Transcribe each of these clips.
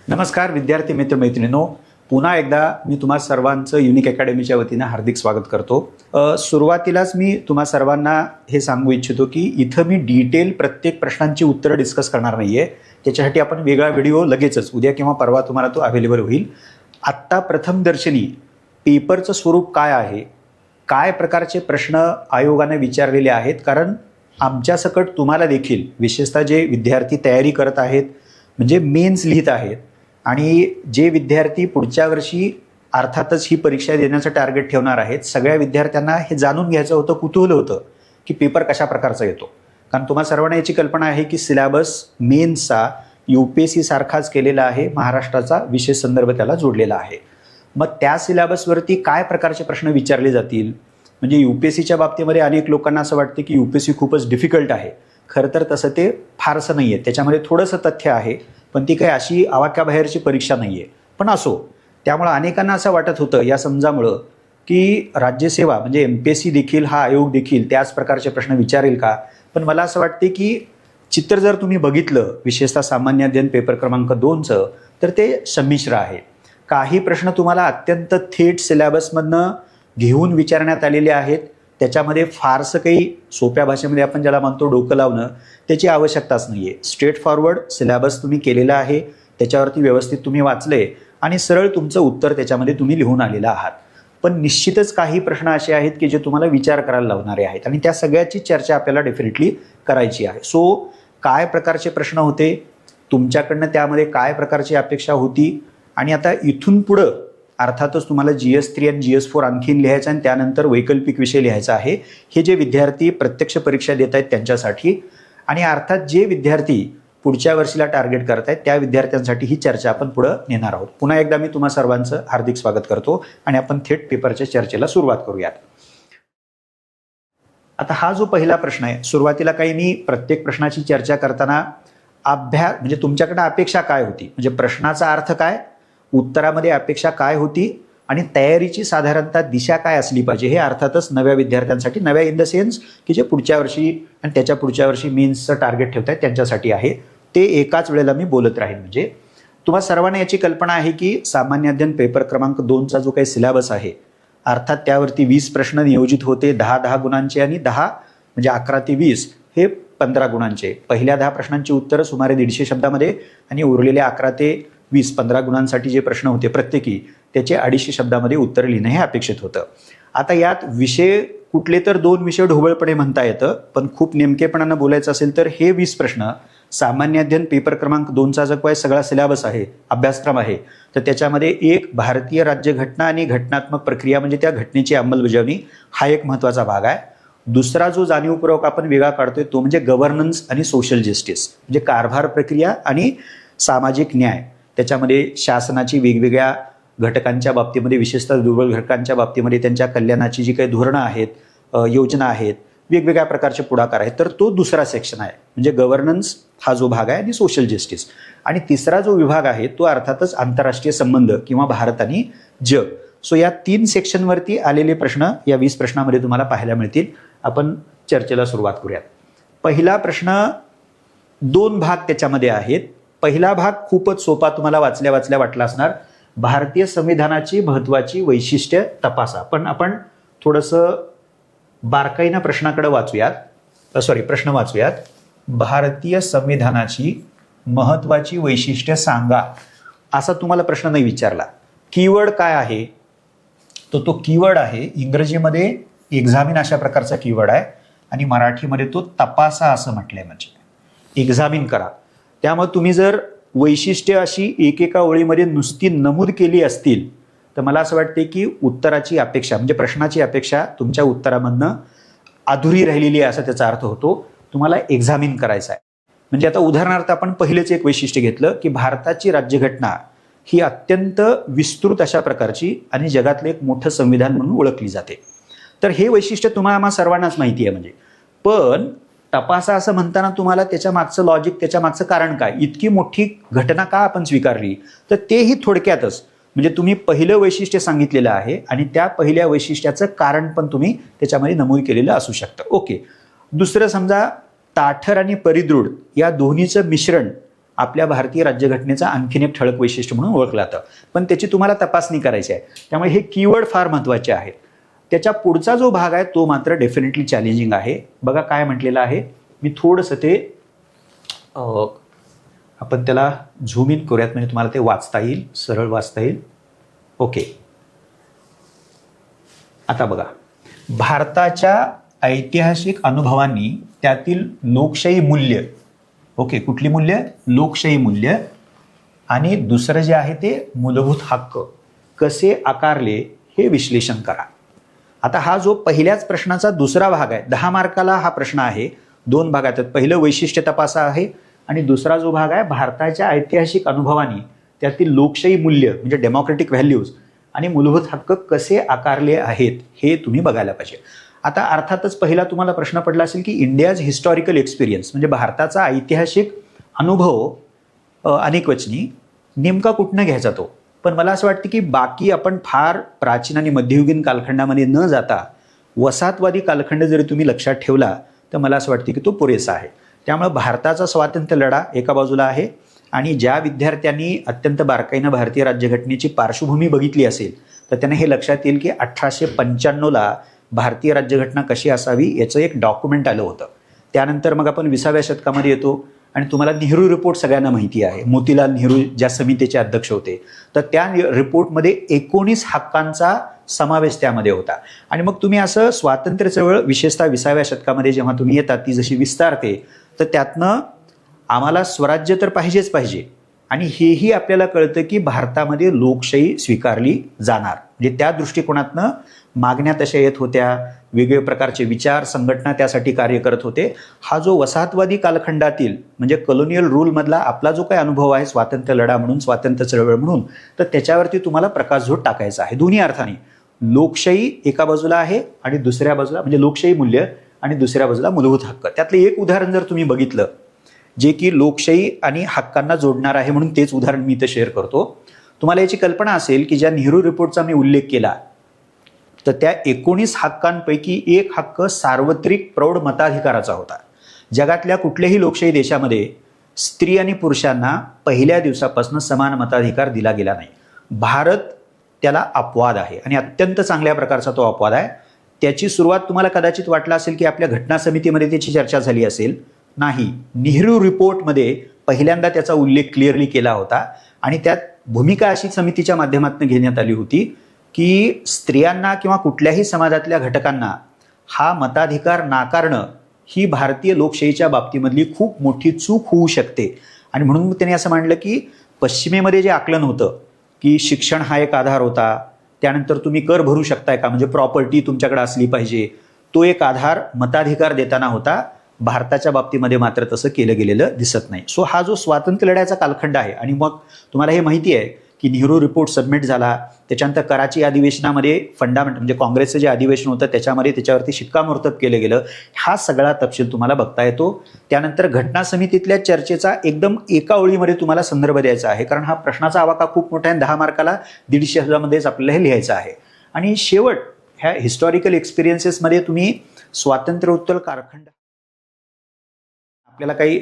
नमस्कार विद्यार्थी मित्र मैत्रिणींनो, पुन्हा एकदा मी तुम्हा सर्वांचं युनिक अकॅडमीच्या वतीने हार्दिक स्वागत करतो। सुरुवातीलाच मी तुम्हा सर्वांना हे सांगू इच्छितो की इथं मी डिटेल प्रत्येक प्रश्नांची उत्तरं डिस्कस करणार नाहीये। त्याच्यासाठी आपण वेगळा व्हिडिओ लगेचच उद्या किंवा परवा तुम्हाला तो अवेलेबल होईल। आत्ता प्रथमदर्शनी पेपरचं स्वरूप काय आहे, काय प्रकारचे प्रश्न आयोगाने विचारलेले आहेत, कारण आमच्यासकट तुम्हाला देखील विशेषतः जे विद्यार्थी तयारी करत आहेत म्हणजे मेन्स लिहित आहेत आणि जे विद्यार्थी पुढच्या वर्षी अर्थातच ही परीक्षा देण्याचं टार्गेट ठेवणार आहेत, सगळ्या विद्यार्थ्यांना हे जाणून घ्यायचं होतं, कुतूहल होतं की पेपर कशा प्रकारचा येतो। कारण तुम्हा सर्वांना याची कल्पना आहे की सिलेबस मेन्सचा UPSC सारखाच केलेला आहे, महाराष्ट्राचा विशेष संदर्भ त्याला जोडलेला आहे। मग त्या सिलेबसवरती काय प्रकारचे प्रश्न विचारले जातील, म्हणजे UPSCच्या बाबतीमध्ये अनेक लोकांना असं वाटतं की UPSC खूपच डिफिकल्ट आहे। खरं तर तसं ते फारसं नाही आहे, त्याच्यामध्ये थोडंसं तथ्य आहे, पण ती काही अशी आवाक्याबाहेरची परीक्षा नाही आहे। पण असो, त्यामुळं अनेकांना असं वाटत होतं या समजामुळं की राज्यसेवा म्हणजे MPSC देखील हा आयोग देखील त्याच प्रकारचे प्रश्न विचारेल का। पण मला असं वाटते की चित्र जर तुम्ही बघितलं विशेषतः सामान्य अध्ययन पेपर क्रमांक 2चं तर ते संमिश्र आहे। काही प्रश्न तुम्हाला अत्यंत थेट सिलेबसमधनं घेऊन विचारण्यात आलेले आहेत, त्याच्यामध्ये फारसं काही सोप्या भाषेमध्ये आपण ज्याला म्हणतो डोकं लावणं त्याची आवश्यकताच नाही आहे। स्ट्रेट फॉरवर्ड सिलेबस तुम्ही केलेला आहे, त्याच्यावरती व्यवस्थित तुम्ही वाचले आणि सरळ तुमचं उत्तर त्याच्यामध्ये तुम्ही लिहून आलेलं आहात। पण निश्चितच काही प्रश्न असे आहेत की जे तुम्हाला विचार करायला लावणारे आहेत आणि त्या सगळ्याची चर्चा आपल्याला डेफिनेटली करायची आहे। सो काय प्रकारचे प्रश्न होते, तुमच्याकडनं त्यामध्ये काय प्रकारची अपेक्षा होती आणि आता इथून पुढं अर्थातच तुम्हाला GS3 आणि GS4 आणखीन लिहायचं आणि त्यानंतर वैकल्पिक विषय लिहायचा आहे। हे जे विद्यार्थी प्रत्यक्ष परीक्षा देत आहेत त्यांच्यासाठी आणि अर्थात जे विद्यार्थी पुढच्या वर्षीला टार्गेट करत आहेत त्या विद्यार्थ्यांसाठी ही चर्चा आपण पुढे नेणार आहोत। पुन्हा एकदा मी तुम्हा सर्वांचं हार्दिक स्वागत करतो आणि आपण थेट पेपरच्या चर्चेला सुरुवात करूयात। आता हा जो पहिला प्रश्न आहे, सुरुवातीला काही मी प्रत्येक प्रश्नाची चर्चा करताना अभ्यास म्हणजे तुमच्याकडे अपेक्षा काय होती, म्हणजे प्रश्नाचा अर्थ काय, उत्तरामध्ये अपेक्षा काय होती आणि तयारीची साधारणतः दिशा काय असली पाहिजे, हे अर्थातच नव्या विद्यार्थ्यांसाठी, नव्या इन द सेन्स की जे पुढच्या वर्षी आणि त्याच्या पुढच्या वर्षी मेन्सचं टार्गेट ठेवत आहेत त्यांच्यासाठी आहे। ते एकाच वेळेला मी बोलत राहीन। म्हणजे तुम्हा सर्वांना याची कल्पना आहे की सामान्य अध्ययन पेपर क्रमांक 2चा जो काही सिलेबस आहे अर्थात त्यावरती 20 प्रश्न नियोजित होते, 10-10 गुणांचे आणि 10 म्हणजे 11 ते 20 हे 15 गुणांचे। पहिल्या 10 प्रश्नांची उत्तरं सुमारे 150 शब्दामध्ये आणि उरलेल्या 11 ते 20 15 गुणांसाठी जे प्रश्न होते प्रत्येकी त्याचे 250 शब्दामध्ये उत्तर लिहिणं हे अपेक्षित होतं। आता यात विषय कुठले तर 2 विषय ढोबळपणे म्हणता येतं, पण खूप नेमकेपणानं बोलायचं असेल तर हे 20 प्रश्न सामान्य अध्ययन पेपर क्रमांक 2चा जो काही सगळा सिलेबस आहे, अभ्यासक्रम आहे, तर त्याच्यामध्ये एक भारतीय राज्यघटना आणि घटनात्मक प्रक्रिया म्हणजे त्या घटनेची अंमलबजावणी हा एक महत्त्वाचा भाग आहे। दुसरा जो जाणीवपूर्वक आपण वेगळा काढतोय तो म्हणजे गव्हर्नन्स आणि सोशल जस्टिस म्हणजे कारभार प्रक्रिया आणि सामाजिक न्याय। त्याच्यामध्ये शासनाची वेगवेगळ्या घटकांच्या बाबतीमध्ये विशेषतः दुर्बल घटकांच्या बाबतीमध्ये त्यांच्या कल्याणाची जी काही धोरणं आहेत, योजना आहेत, वेगवेगळ्या प्रकारचे पुढाकार आहेत, तर तो दुसरा सेक्शन आहे म्हणजे गव्हर्नन्स हा जो भाग आहे आणि सोशल जस्टिस। आणि तिसरा जो विभाग आहे तो अर्थातच आंतरराष्ट्रीय संबंध किंवा भारत आणि जग। सो या 3 सेक्शनवरती आलेले प्रश्न या 20 प्रश्नामध्ये तुम्हाला पाहायला मिळतील। आपण चर्चेला सुरुवात करूयात। पहिला प्रश्न 2 भाग त्याच्यामध्ये आहेत। पहिला भाग खूपच सोपा, तुम्हाला वाचल्या वाचल्या वाटला असणार, भारतीय संविधानाची महत्त्वाची वैशिष्ट्ये तपासा। पण आपण थोडंसं बारकाईनं प्रश्नाकडे वाचूयात, प्रश्न वाचूयात। भारतीय संविधानाची महत्त्वाची वैशिष्ट्ये सांगा असा तुम्हाला प्रश्न नाही विचारला। कीवर्ड काय आहे, तर तो कीवर्ड आहे इंग्रजीमध्ये एक्झामिन अशा प्रकारचा कीवर्ड आहे आणि मराठीमध्ये तो तपासा असं म्हटलंय, म्हणजे एक्झामिन करा। त्यामुळे तुम्ही जर वैशिष्ट्ये अशी एकेका ओळीमध्ये नुसती नमूद केली असतील तर मला असं वाटते की उत्तराची अपेक्षा म्हणजे प्रश्नाची अपेक्षा तुमच्या उत्तरामधनं अधुरी राहिलेली आहे असा त्याचा अर्थ होतो। तुम्हाला एक्झामिन करायचा आहे। म्हणजे आता उदाहरणार्थ आपण पहिलेच एक वैशिष्ट्य घेतलं की भारताची राज्यघटना ही अत्यंत विस्तृत अशा प्रकारची आणि जगातलं एक मोठं संविधान म्हणून ओळखली जाते। तर हे वैशिष्ट्य तुम्हाला सर्वांनाच माहिती आहे, म्हणजे पण तपासा असं म्हणताना तुम्हाला त्याच्या मागचं लॉजिक, त्याच्या मागचं कारण काय, इतकी मोठी घटना का आपण स्वीकारली, तर तेही थोडक्यातच म्हणजे तुम्ही पहिलं वैशिष्ट्य सांगितलेलं आहे आणि त्या पहिल्या वैशिष्ट्याचं कारण पण तुम्ही त्याच्यामध्ये नमूद केलेलं असू शकतं. ओके. दुसरं समजा ताठर आणि परिदृढ या दोन्हीचं मिश्रण आपल्या भारतीय राज्यघटनेचं आणखीन एक ठळक वैशिष्ट्य म्हणून ओळखलं जातं, पण त्याची तुम्हाला तपासणी करायची आहे. त्यामुळे हे कीवर्ड फार महत्त्वाचे आहेत. त्याच्या पुढचा जो भाग आहे तो मात्र डेफिनेटली चॅलेंजिंग आहे. बघा काय म्हटलेलं आहे, मी थोडंसं ते आपण त्याला झूम इन करूयात म्हणजे तुम्हाला ते वाचता येईल, सरळ वाचता येईल. ओके. आता बघा, भारताच्या ऐतिहासिक अनुभवांनी त्यातील लोकशाही मूल्य, ओके, कुठली मूल्य? लोकशाही मूल्य, आणि दुसरं जे आहे ते मूलभूत हक्क कसे आकारले हे विश्लेषण करा. आता हा जो पहिल्याच प्रश्नाचा दुसरा भाग आहे, 10 मार्काला हा प्रश्न आहे, 2 भागात आहेत. पहिलं वैशिष्ट्य तपासा आहे आणि दुसरा जो भाग आहे भारताच्या ऐतिहासिक अनुभवांनी त्यातील लोकशाही मूल्य म्हणजे डेमोक्रेटिक व्हॅल्यूज आणि मूलभूत हक्क कसे आकारले आहेत हे तुम्ही बघायला पाहिजे. आता अर्थातच पहिला तुम्हाला प्रश्न पडला असेल की इंडियाज हिस्टॉरिकल एक्सपिरियन्स म्हणजे भारताचा ऐतिहासिक अनुभव अनेकवचनी नेमका कुठनं घ्यायचा तो. पण मला असं वाटतं की बाकी आपण फार प्राचीन आणि मध्ययुगीन कालखंडामध्ये न जाता वसाहतवादी कालखंड जरी तुम्ही लक्षात ठेवला तर मला असं वाटतं की तो पुरेसा आहे. त्यामुळे भारताचा स्वातंत्र्य लढा एका बाजूला आहे आणि ज्या विद्यार्थ्यांनी अत्यंत बारकाईनं भारतीय राज्यघटनेची पार्श्वभूमी बघितली असेल तर त्यांना हे लक्षात येईल की 1895ला भारतीय राज्यघटना कशी असावी याचं एक डॉक्युमेंट आलं होतं. त्यानंतर मग आपण 20व्या शतकामध्ये येतो आणि तुम्हाला नेहरू रिपोर्ट सगळ्यांना माहिती आहे. मोतीलाल नेहरू ज्या समितीचे अध्यक्ष होते तर त्या रिपोर्टमध्ये 19 हक्कांचा समावेश त्यामध्ये होता. आणि मग तुम्ही असं स्वातंत्र्य चळवळ विशेषतः 20व्या शतकामध्ये जेव्हा तुम्ही येतात ती जशी विस्तारते तर त्यातनं आम्हाला स्वराज्य तर पाहिजेच पाहिजे आणि हेही आपल्याला कळतं की भारतामध्ये लोकशाही स्वीकारली जाणार. म्हणजे त्या दृष्टिकोनातनं मागण्या तशा येत होत्या, वेगवेगळ्या प्रकारचे विचार संघटना त्यासाठी कार्य करत होते. हा जो वसाहतवादी कालखंडातील म्हणजे कॉलोनियल रूलमधला आपला जो काही अनुभव आहे स्वातंत्र्य लढा म्हणून, स्वातंत्र्य चळवळ म्हणून, तर त्याच्यावरती तुम्हाला प्रकाशझोत टाकायचा आहे. दोन्ही अर्थाने लोकशाही एका बाजूला आहे आणि दुसऱ्या बाजूला म्हणजे लोकशाही मूल्य आणि दुसऱ्या बाजूला मूलभूत हक्क. त्यातलं एक उदाहरण जर तुम्ही बघितलं जे की लोकशाही आणि हक्कांना जोडणार आहे म्हणून तेच उदाहरण मी इथं शेअर करतो. तुम्हाला याची कल्पना असेल की ज्या नेहरू रिपोर्टचा मी उल्लेख केला तर त्या 19 हक्कांपैकी एक हक्क सार्वत्रिक प्रौढ मताधिकाराचा होता. जगातल्या कुठल्याही लोकशाही देशामध्ये स्त्री आणि पुरुषांना पहिल्या दिवसापासून समान मताधिकार दिला गेला नाही. भारत त्याला अपवाद आहे आणि अत्यंत चांगल्या प्रकारचा तो अपवाद आहे. त्याची सुरुवात तुम्हाला कदाचित वाटलं असेल की आपल्या घटना समितीमध्ये त्याची चर्चा झाली असेल. नाही, नेहरू रिपोर्टमध्ये पहिल्यांदा त्याचा उल्लेख क्लिअरली केला होता आणि त्यात भूमिका अशी समितीच्या माध्यमातून घेण्यात आली होती की स्त्रियांना किंवा कुठल्याही समाजातल्या घटकांना हा मताधिकार नाकारणं ही भारतीय लोकशाहीच्या बाबतीमधली खूप मोठी चूक होऊ शकते. आणि म्हणून त्यांनी असं मांडलं की पश्चिमेमध्ये जे आकलन होतं की शिक्षण हा एक आधार होता, त्यानंतर तुम्ही कर भरू शकताय का म्हणजे प्रॉपर्टी तुमच्याकडे असली पाहिजे, तो एक आधार मताधिकार देताना होता. भारताच्या बाबतीमध्ये मात्र तसं केलं गेलेलं दिसत नाही. सो हा जो स्वातंत्र्य लढ्याचा कालखंड आहे आणि मग तुम्हाला हे माहिती आहे की नेहरू रिपोर्ट सबमिट झाला, त्याच्यानंतर कराची अधिवेशनामध्ये फंडामेंट म्हणजे काँग्रेसचं जे अधिवेशन होतं त्याच्यामध्ये त्याच्यावरती शिक्कामोर्तब केलं गेलं. हा सगळा तपशील तुम्हाला बघता येतो. त्यानंतर घटना समितीतल्या चर्चेचा एकदम एका ओळीमध्ये तुम्हाला संदर्भ द्यायचा आहे कारण हा प्रश्नाचा आवाका खूप मोठा आहे. 10 मार्काला 150 शब्दामध्येच आपल्याला हे लिहायचं आहे. आणि शेवट ह्या हिस्टॉरिकल एक्सपिरियन्सेसमध्ये तुम्ही स्वातंत्र्योत्तर कालखंड आपल्याला काही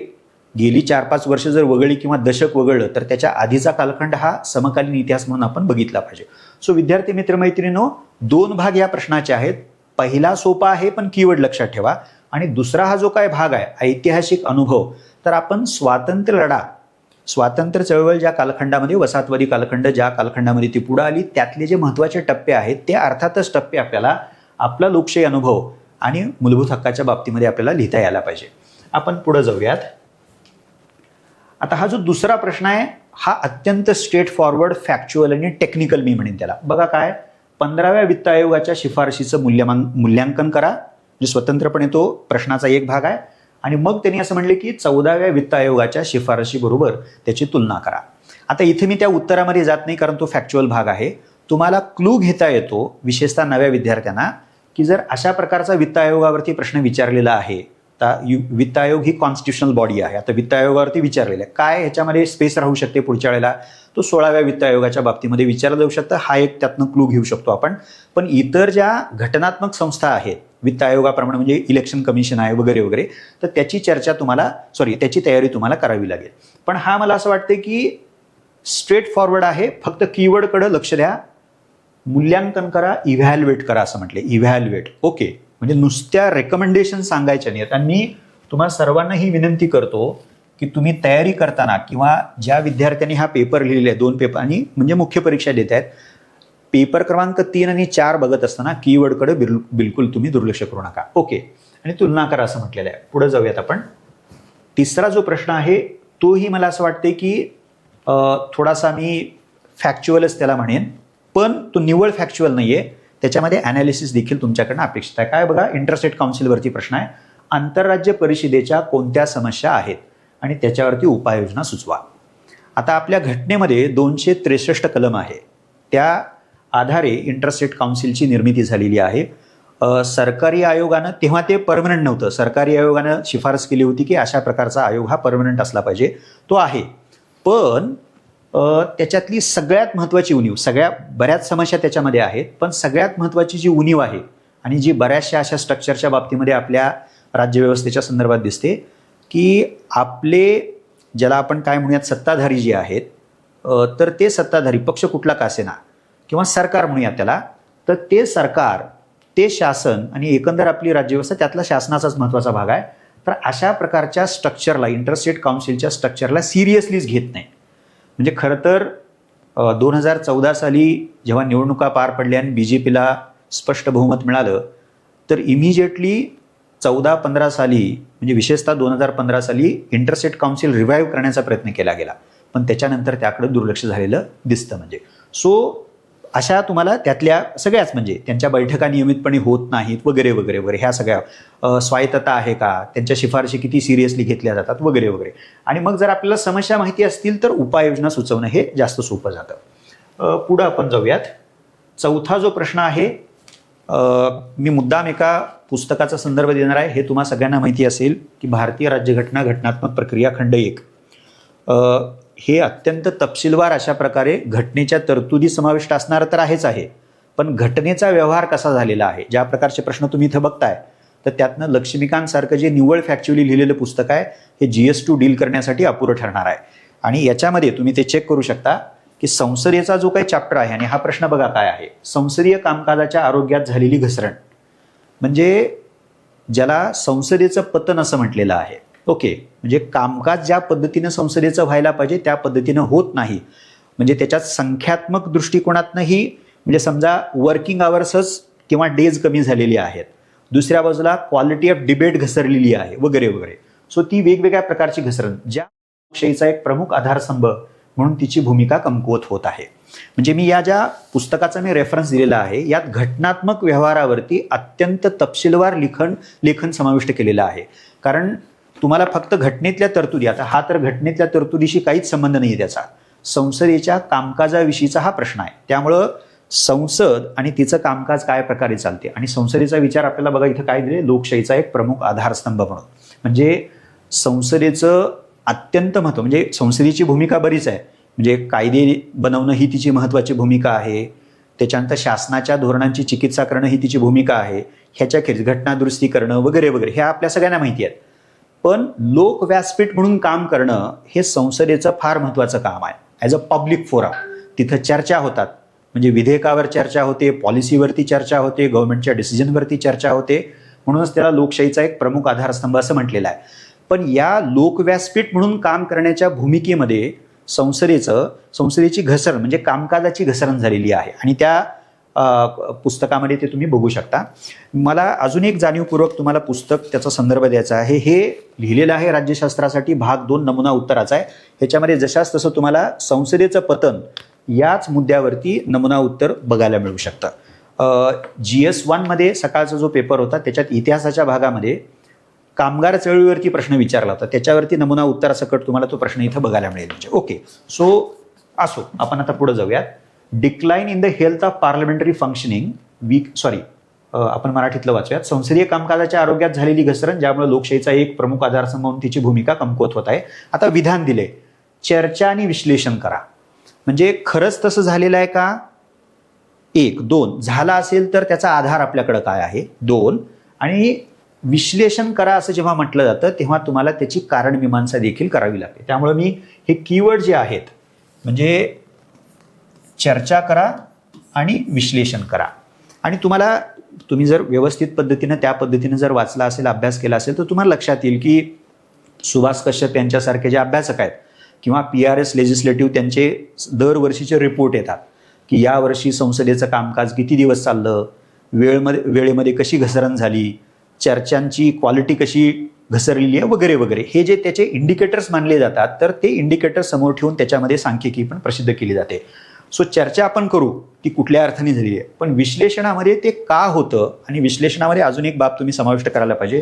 गेली 4-5 वर्ष जर वगळली किंवा दशक वगळलं तर त्याच्या आधीचा कालखंड हा समकालीन इतिहास म्हणून आपण बघितला पाहिजे. सो विद्यार्थी मित्रमैत्रिणींनो, 2 भाग या प्रश्नाचे आहेत. पहिला सोपा आहे पण कीवर्ड लक्षात ठेवा आणि दुसरा हा जो काय भाग आहे ऐतिहासिक अनुभव, तर आपण स्वातंत्र्य लढा, स्वातंत्र्य चळवळ ज्या कालखंडामध्ये वसाहतवादी कालखंड ज्या कालखंडामध्ये ती पुढे आली त्यातले जे महत्त्वाचे टप्पे आहेत ते अर्थातच टप्पे आपल्याला आपला लोकशाही अनुभव आणि मूलभूत हक्काच्या बाबतीमध्ये आपल्याला लिहिता यायला पाहिजे. आपण पुढे जाऊयात. आता हा जो दुसरा प्रश्न आहे हा अत्यंत स्ट्रेट फॉरवर्ड, फॅक्च्युअल आणि टेक्निकल मी म्हणेन त्याला. बघा काय, 15व्या वित्त आयोगाच्या शिफारशीचं मूल्यांकन करा, म्हणजे स्वतंत्रपणे तो प्रश्नाचा एक भाग आहे. आणि मग त्यांनी असं म्हणले की 14व्या वित्त आयोगाच्या शिफारशीबरोबर त्याची तुलना करा. आता इथे मी त्या उत्तरामध्ये जात नाही कारण तो फॅक्च्युअल भाग आहे. तुम्हाला क्लू घेता येतो विशेषतः नव्या विद्यार्थ्यांना की जर अशा प्रकारचा वित्त आयोगावरती प्रश्न विचारलेला आहे वित्त आयोग ही कॉन्स्टिट्युशनल बॉडी आहे. आता वित्त आयोगावरती विचारलेलं आहे काय ह्याच्यामध्ये स्पेस राहू शकते पुढच्या वेळेला, तो 16व्या वित्त आयोगाच्या बाबतीमध्ये विचारला जाऊ शकतं. हा एक त्यातनं क्लू घेऊ शकतो आपण. पण इतर ज्या घटनात्मक संस्था आहेत वित्त आयोगाप्रमाणे, म्हणजे इलेक्शन कमिशन आहे वगैरे वगैरे, तर त्याची चर्चा तुम्हाला त्याची तयारी तुम्हाला करावी लागेल. पण हा मला असं वाटतं की स्ट्रेट फॉरवर्ड आहे. फक्त कीवर्डकडे लक्ष द्या. मूल्यांकन करा, इव्हॅल्युएट करा असं म्हटले. Evaluate, okay. म्हणजे नुसत्या रेकमेंडेशन सांगायच्या नाहीत. आणि मी तुम्हाला सर्वांना ही विनंती करतो की तुम्ही तयारी करताना किंवा ज्या विद्यार्थ्यांनी हा पेपर लिहिलेला आहे 2 पेपर आणि म्हणजे मुख्य परीक्षा देत आहेत, पेपर क्रमांक 3 आणि 4 बघत असताना कीवर्डकडे बिलकुल तुम्ही दुर्लक्ष करू नका. ओके. आणि तुलना करा असं म्हटलेलं आहे. पुढे जाऊयात आपण. तिसरा जो प्रश्न आहे तोही मला असं वाटते की थोडासा मी फॅक्च्युअलच त्याला म्हणेन, पण तो निव्वळ फॅक्च्युअल नाहीये. त्याच्यामध्ये अनालिसिस देखील तुमच्याकडनं अपेक्षित आहे. काय बघा, इंटरस्टेट काउन्सिलवरती प्रश्न आहे. आंतरराज्य परिषदेच्या कोणत्या समस्या आहेत आणि त्याच्यावरती उपाययोजना सुचवा. आता आपल्या घटनेमध्ये 263 कलम आहे. त्या आधारे इंटरस्टेट काउन्सिलची निर्मिती झालेली आहे. सरकारी आयोगानं, तेव्हा ते परमनंट नव्हतं, सरकारी आयोगानं शिफारस केली होती की अशा प्रकारचा आयोग हा परमनंट असला पाहिजे. तो आहे. पण त्याच्यातली सगळ्यात महत्त्वाची उणीव, बऱ्याच समस्या त्याच्यामध्ये आहेत, पण सगळ्यात महत्त्वाची जी उणीव आहे आणि जी बऱ्याचशा अशा स्ट्रक्चरच्या बाबतीमध्ये आपल्या राज्यव्यवस्थेच्या संदर्भात दिसते की आपले ज्याला आपण काय म्हणूयात सत्ताधारी जे आहेत, तर ते सत्ताधारी पक्ष कुठला का असेना किंवा सरकार म्हणूयात त्याला, तर ते सरकार, ते शासन आणि एकंदर आपली राज्यव्यवस्था त्यातला शासनाचाच महत्त्वाचा भाग आहे. तर अशा प्रकारच्या स्ट्रक्चरला, इंटरस्टेट काउन्सिलच्या स्ट्रक्चरला सिरियसलीच घेत नाही. म्हणजे खरं तर 2014 साली जेव्हा निवडणुका पार पडल्या आणि BJPला स्पष्ट बहुमत मिळालं, तर इमिजिएटली 14-15 साली, म्हणजे विशेषतः 2015 साली इंटरस्टेट काउन्सिल रिवाईव्ह करण्याचा प्रयत्न केला गेला. पण त्याच्यानंतर त्याकडे दुर्लक्ष झालेलं दिसतं. म्हणजे अशा तुम्हाला त्यातल्या सगळ्याच, म्हणजे त्यांच्या बैठका नियमितपणे होत नाहीत वगैरे वगैरे वगैरे, ह्या सगळ्या स्वायत्तता आहे का, त्यांच्या शिफारशी किती सिरियसली घेतल्या जातात वगैरे वगैरे. आणि मग जर आपल्याला समस्या माहिती असतील तर उपाययोजना सुचवणं हे जास्त सोपं जातं. पुढं आपण जाऊयात. चौथा जो प्रश्न आहे, मी मुद्दाम एका पुस्तकाचा संदर्भ देणार आहे. हे तुम्हा सगळ्यांना माहिती असेल की भारतीय राज्यघटना घटनात्मक प्रक्रिया खंड 1, हे अत्यंत तपशीलवार अशा प्रकारे घटनेच्या तरतुदी समाविष्ट असणार तर आहेच आहे, पण घटनेचा व्यवहार कसा झालेला आहे, ज्या प्रकारचे प्रश्न तुम्ही इथं बघताय, तर त्यातनं लक्ष्मीकांत जे निव्वळ फॅक्च्युअली लिहिलेलं पुस्तक आहे हे GS2 डील करण्यासाठी अपुरं ठरणार आहे. आणि याच्यामध्ये तुम्ही ते चेक करू शकता की संसदेचा जो काही चॅप्टर आहे, आणि हा प्रश्न बघा काय आहे, संसदीय कामकाजाच्या आरोग्यात झालेली घसरण, म्हणजे ज्याला संसदेचं पतन असं म्हटलेलं आहे. ओके. म्हणजे कामकाज ज्या पद्धतीनं संसदेचं व्हायला पाहिजे त्या पद्धतीनं होत नाही. म्हणजे त्याच्यात संख्यात्मक दृष्टिकोनातनंही, म्हणजे समजा वर्किंग आवर्सच किंवा डेज कमी झालेली आहेत, दुसऱ्या बाजूला क्वालिटी ऑफ डिबेट घसरलेली आहे वगैरे वगैरे. ती वेगवेगळ्या प्रकारची घसरण, ज्या लोकशाहीचा एक प्रमुख आधारस्तंभ म्हणून तिची भूमिका कमकुवत होत आहे. म्हणजे मी या ज्या पुस्तकाचा मी रेफरन्स दिलेला आहे, यात घटनात्मक व्यवहारावरती अत्यंत तपशीलवार लेखन समाविष्ट केलेलं आहे. कारण तुम्हाला फक्त घटनेतल्या तरतुदी, आता हा तर घटनेतल्या तरतुदीशी काहीच संबंध नाही त्याचा, संसदेच्या कामकाजाविषयीचा हा प्रश्न आहे. त्यामुळं संसद आणि तिचं कामकाज काय प्रकारे चालते, आणि संसदेचा विचार आपल्याला बघा इथं काय दिले, लोकशाहीचा एक प्रमुख आधारस्तंभ म्हणून. म्हणजे संसदेचं अत्यंत महत्त्व, म्हणजे संसदेची भूमिका बरीच आहे. म्हणजे कायदे बनवणं ही तिची महत्त्वाची भूमिका आहे, त्याच्यानंतर शासनाच्या धोरणांची चिकित्सा करणं ही तिची भूमिका आहे, ह्याच्याखेरीज घटनादुरुस्ती करणं वगैरे वगैरे, हे आपल्या सगळ्यांना माहिती आहे. पण लोक व्यासपीठ म्हणून काम करणं हे संसदेचं फार महत्त्वाचं काम आहे. ॲज अ पब्लिक फोरम तिथं चर्चा होतात, म्हणजे विधेयकावर चर्चा होते, पॉलिसीवरती चर्चा होते, गव्हर्नमेंटच्या डिसिजनवरती चर्चा होते, म्हणूनच त्याला लोकशाहीचा एक प्रमुख आधारस्तंभ असं म्हटलेलं आहे. पण या लोकव्यासपीठ म्हणून काम करण्याच्या भूमिकेमध्ये संसदेची घसरण, म्हणजे कामकाजाची घसरण झालेली आहे. आणि त्या पुस्तकामध्ये ते तुम्ही बघू शकता. मला अजून एक जाणीवपूर्वक तुम्हाला पुस्तक त्याचा संदर्भ द्यायचा आहे. हे लिहिलेलं आहे राज्यशास्त्रासाठी भाग 2 नमुना उत्तराचा आहे. ह्याच्यामध्ये जशाच तसं तुम्हाला संसदेचं पतन याच मुद्द्यावरती नमुना उत्तर बघायला मिळू शकतं. GS1 मध्ये सकाळचा जो पेपर होता त्याच्यात इतिहासाच्या भागामध्ये कामगार चळवळीवरती प्रश्न विचारला होता, त्याच्यावरती नमुना उत्तरासकट तुम्हाला तो प्रश्न इथं बघायला मिळेल. म्हणजे ओके. असो, आपण आता पुढे जाऊयात. Decline in the health of parliamentary functioning आपण मराठीतलं वाचूयात. संसदीय कामकाजाच्या आरोग्यात झालेली घसरण ज्यामुळे लोकशाहीचा एक प्रमुख आधारस्तंभ म्हणून तिची भूमिका कमकुवत होत आहे. आता विधान दिले, चर्चा आणि विश्लेषण करा. म्हणजे खरंच तसं झालेलं आहे का? 1, 2 झाला असेल तर त्याचा आधार आपल्याकडे काय आहे? 2 आणि विश्लेषण करा असं जेव्हा म्हटलं जातं तेव्हा तुम्हाला त्याची कारणमीमांसा देखील करावी लागते. त्यामुळे मी हे कीवर्ड जे आहेत म्हणजे चर्चा करा आणि विश्लेषण करा. आणि तुम्ही जर व्यवस्थित पद्धतीनं त्या पद्धतीनं जर वाचला असेल, अभ्यास केला असेल तर तुम्हाला लक्षात येईल की सुभाष कश्यप यांच्यासारखे जे अभ्यासक आहेत किंवा PRS लेजिस्लेटिव्ह त्यांचे दरवर्षीचे रिपोर्ट येतात की यावर्षी संसदेचं कामकाज किती दिवस चाललं, वेळेमध्ये कशी घसरण झाली, चर्चांची क्वालिटी कशी घसरलेली आहे वगैरे वगैरे. हे जे त्याचे इंडिकेटर्स मानले जातात तर ते इंडिकेटर समोर ठेवून त्याच्यामध्ये सांख्यिकी पण प्रसिद्ध केली जाते. सो चर्चा आपण करू ती कुठल्या अर्थाने झाली आहे, पण विश्लेषणामध्ये ते का होतं आणि विश्लेषणामध्ये अजून एक बाब तुम्ही समाविष्ट करायला पाहिजे.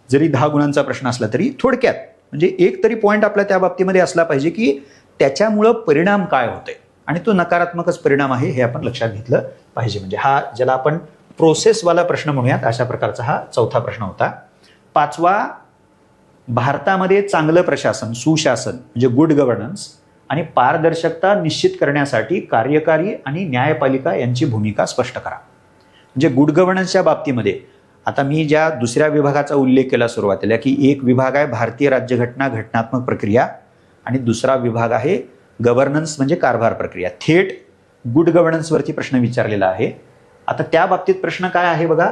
जरी 10 गुणांचा प्रश्न असला तरी थोडक्यात म्हणजे एक तरी पॉईंट आपल्या त्या बाबतीमध्ये असला पाहिजे की त्याच्यामुळं परिणाम काय होतोय आणि तो नकारात्मकच परिणाम आहे हे आपण लक्षात घेतलं पाहिजे. म्हणजे हा ज्याला आपण प्रोसेसवाला प्रश्न म्हणूयात अशा प्रकारचा हा चौथा प्रश्न होता. 5वा, भारतामध्ये चांगलं प्रशासन, सुशासन म्हणजे गुड गव्हर्नन्स आणि पारदर्शकता निश्चित करण्यासाठी कार्यकारी आणि न्यायपालिका यांची भूमिका स्पष्ट करा. म्हणजे गुड गव्हर्नन्सच्या बाबतीमध्ये आता मी ज्या दुसऱ्या विभागाचा उल्लेख केला सुरुवातीला की एक विभाग आहे भारतीय राज्यघटना घटनात्मक प्रक्रिया आणि दुसरा विभाग आहे गव्हर्नन्स म्हणजे कारभार प्रक्रिया. थेट गुड गव्हर्नन्सवरती प्रश्न विचारलेला आहे. आता त्या बाबतीत प्रश्न काय आहे बघा,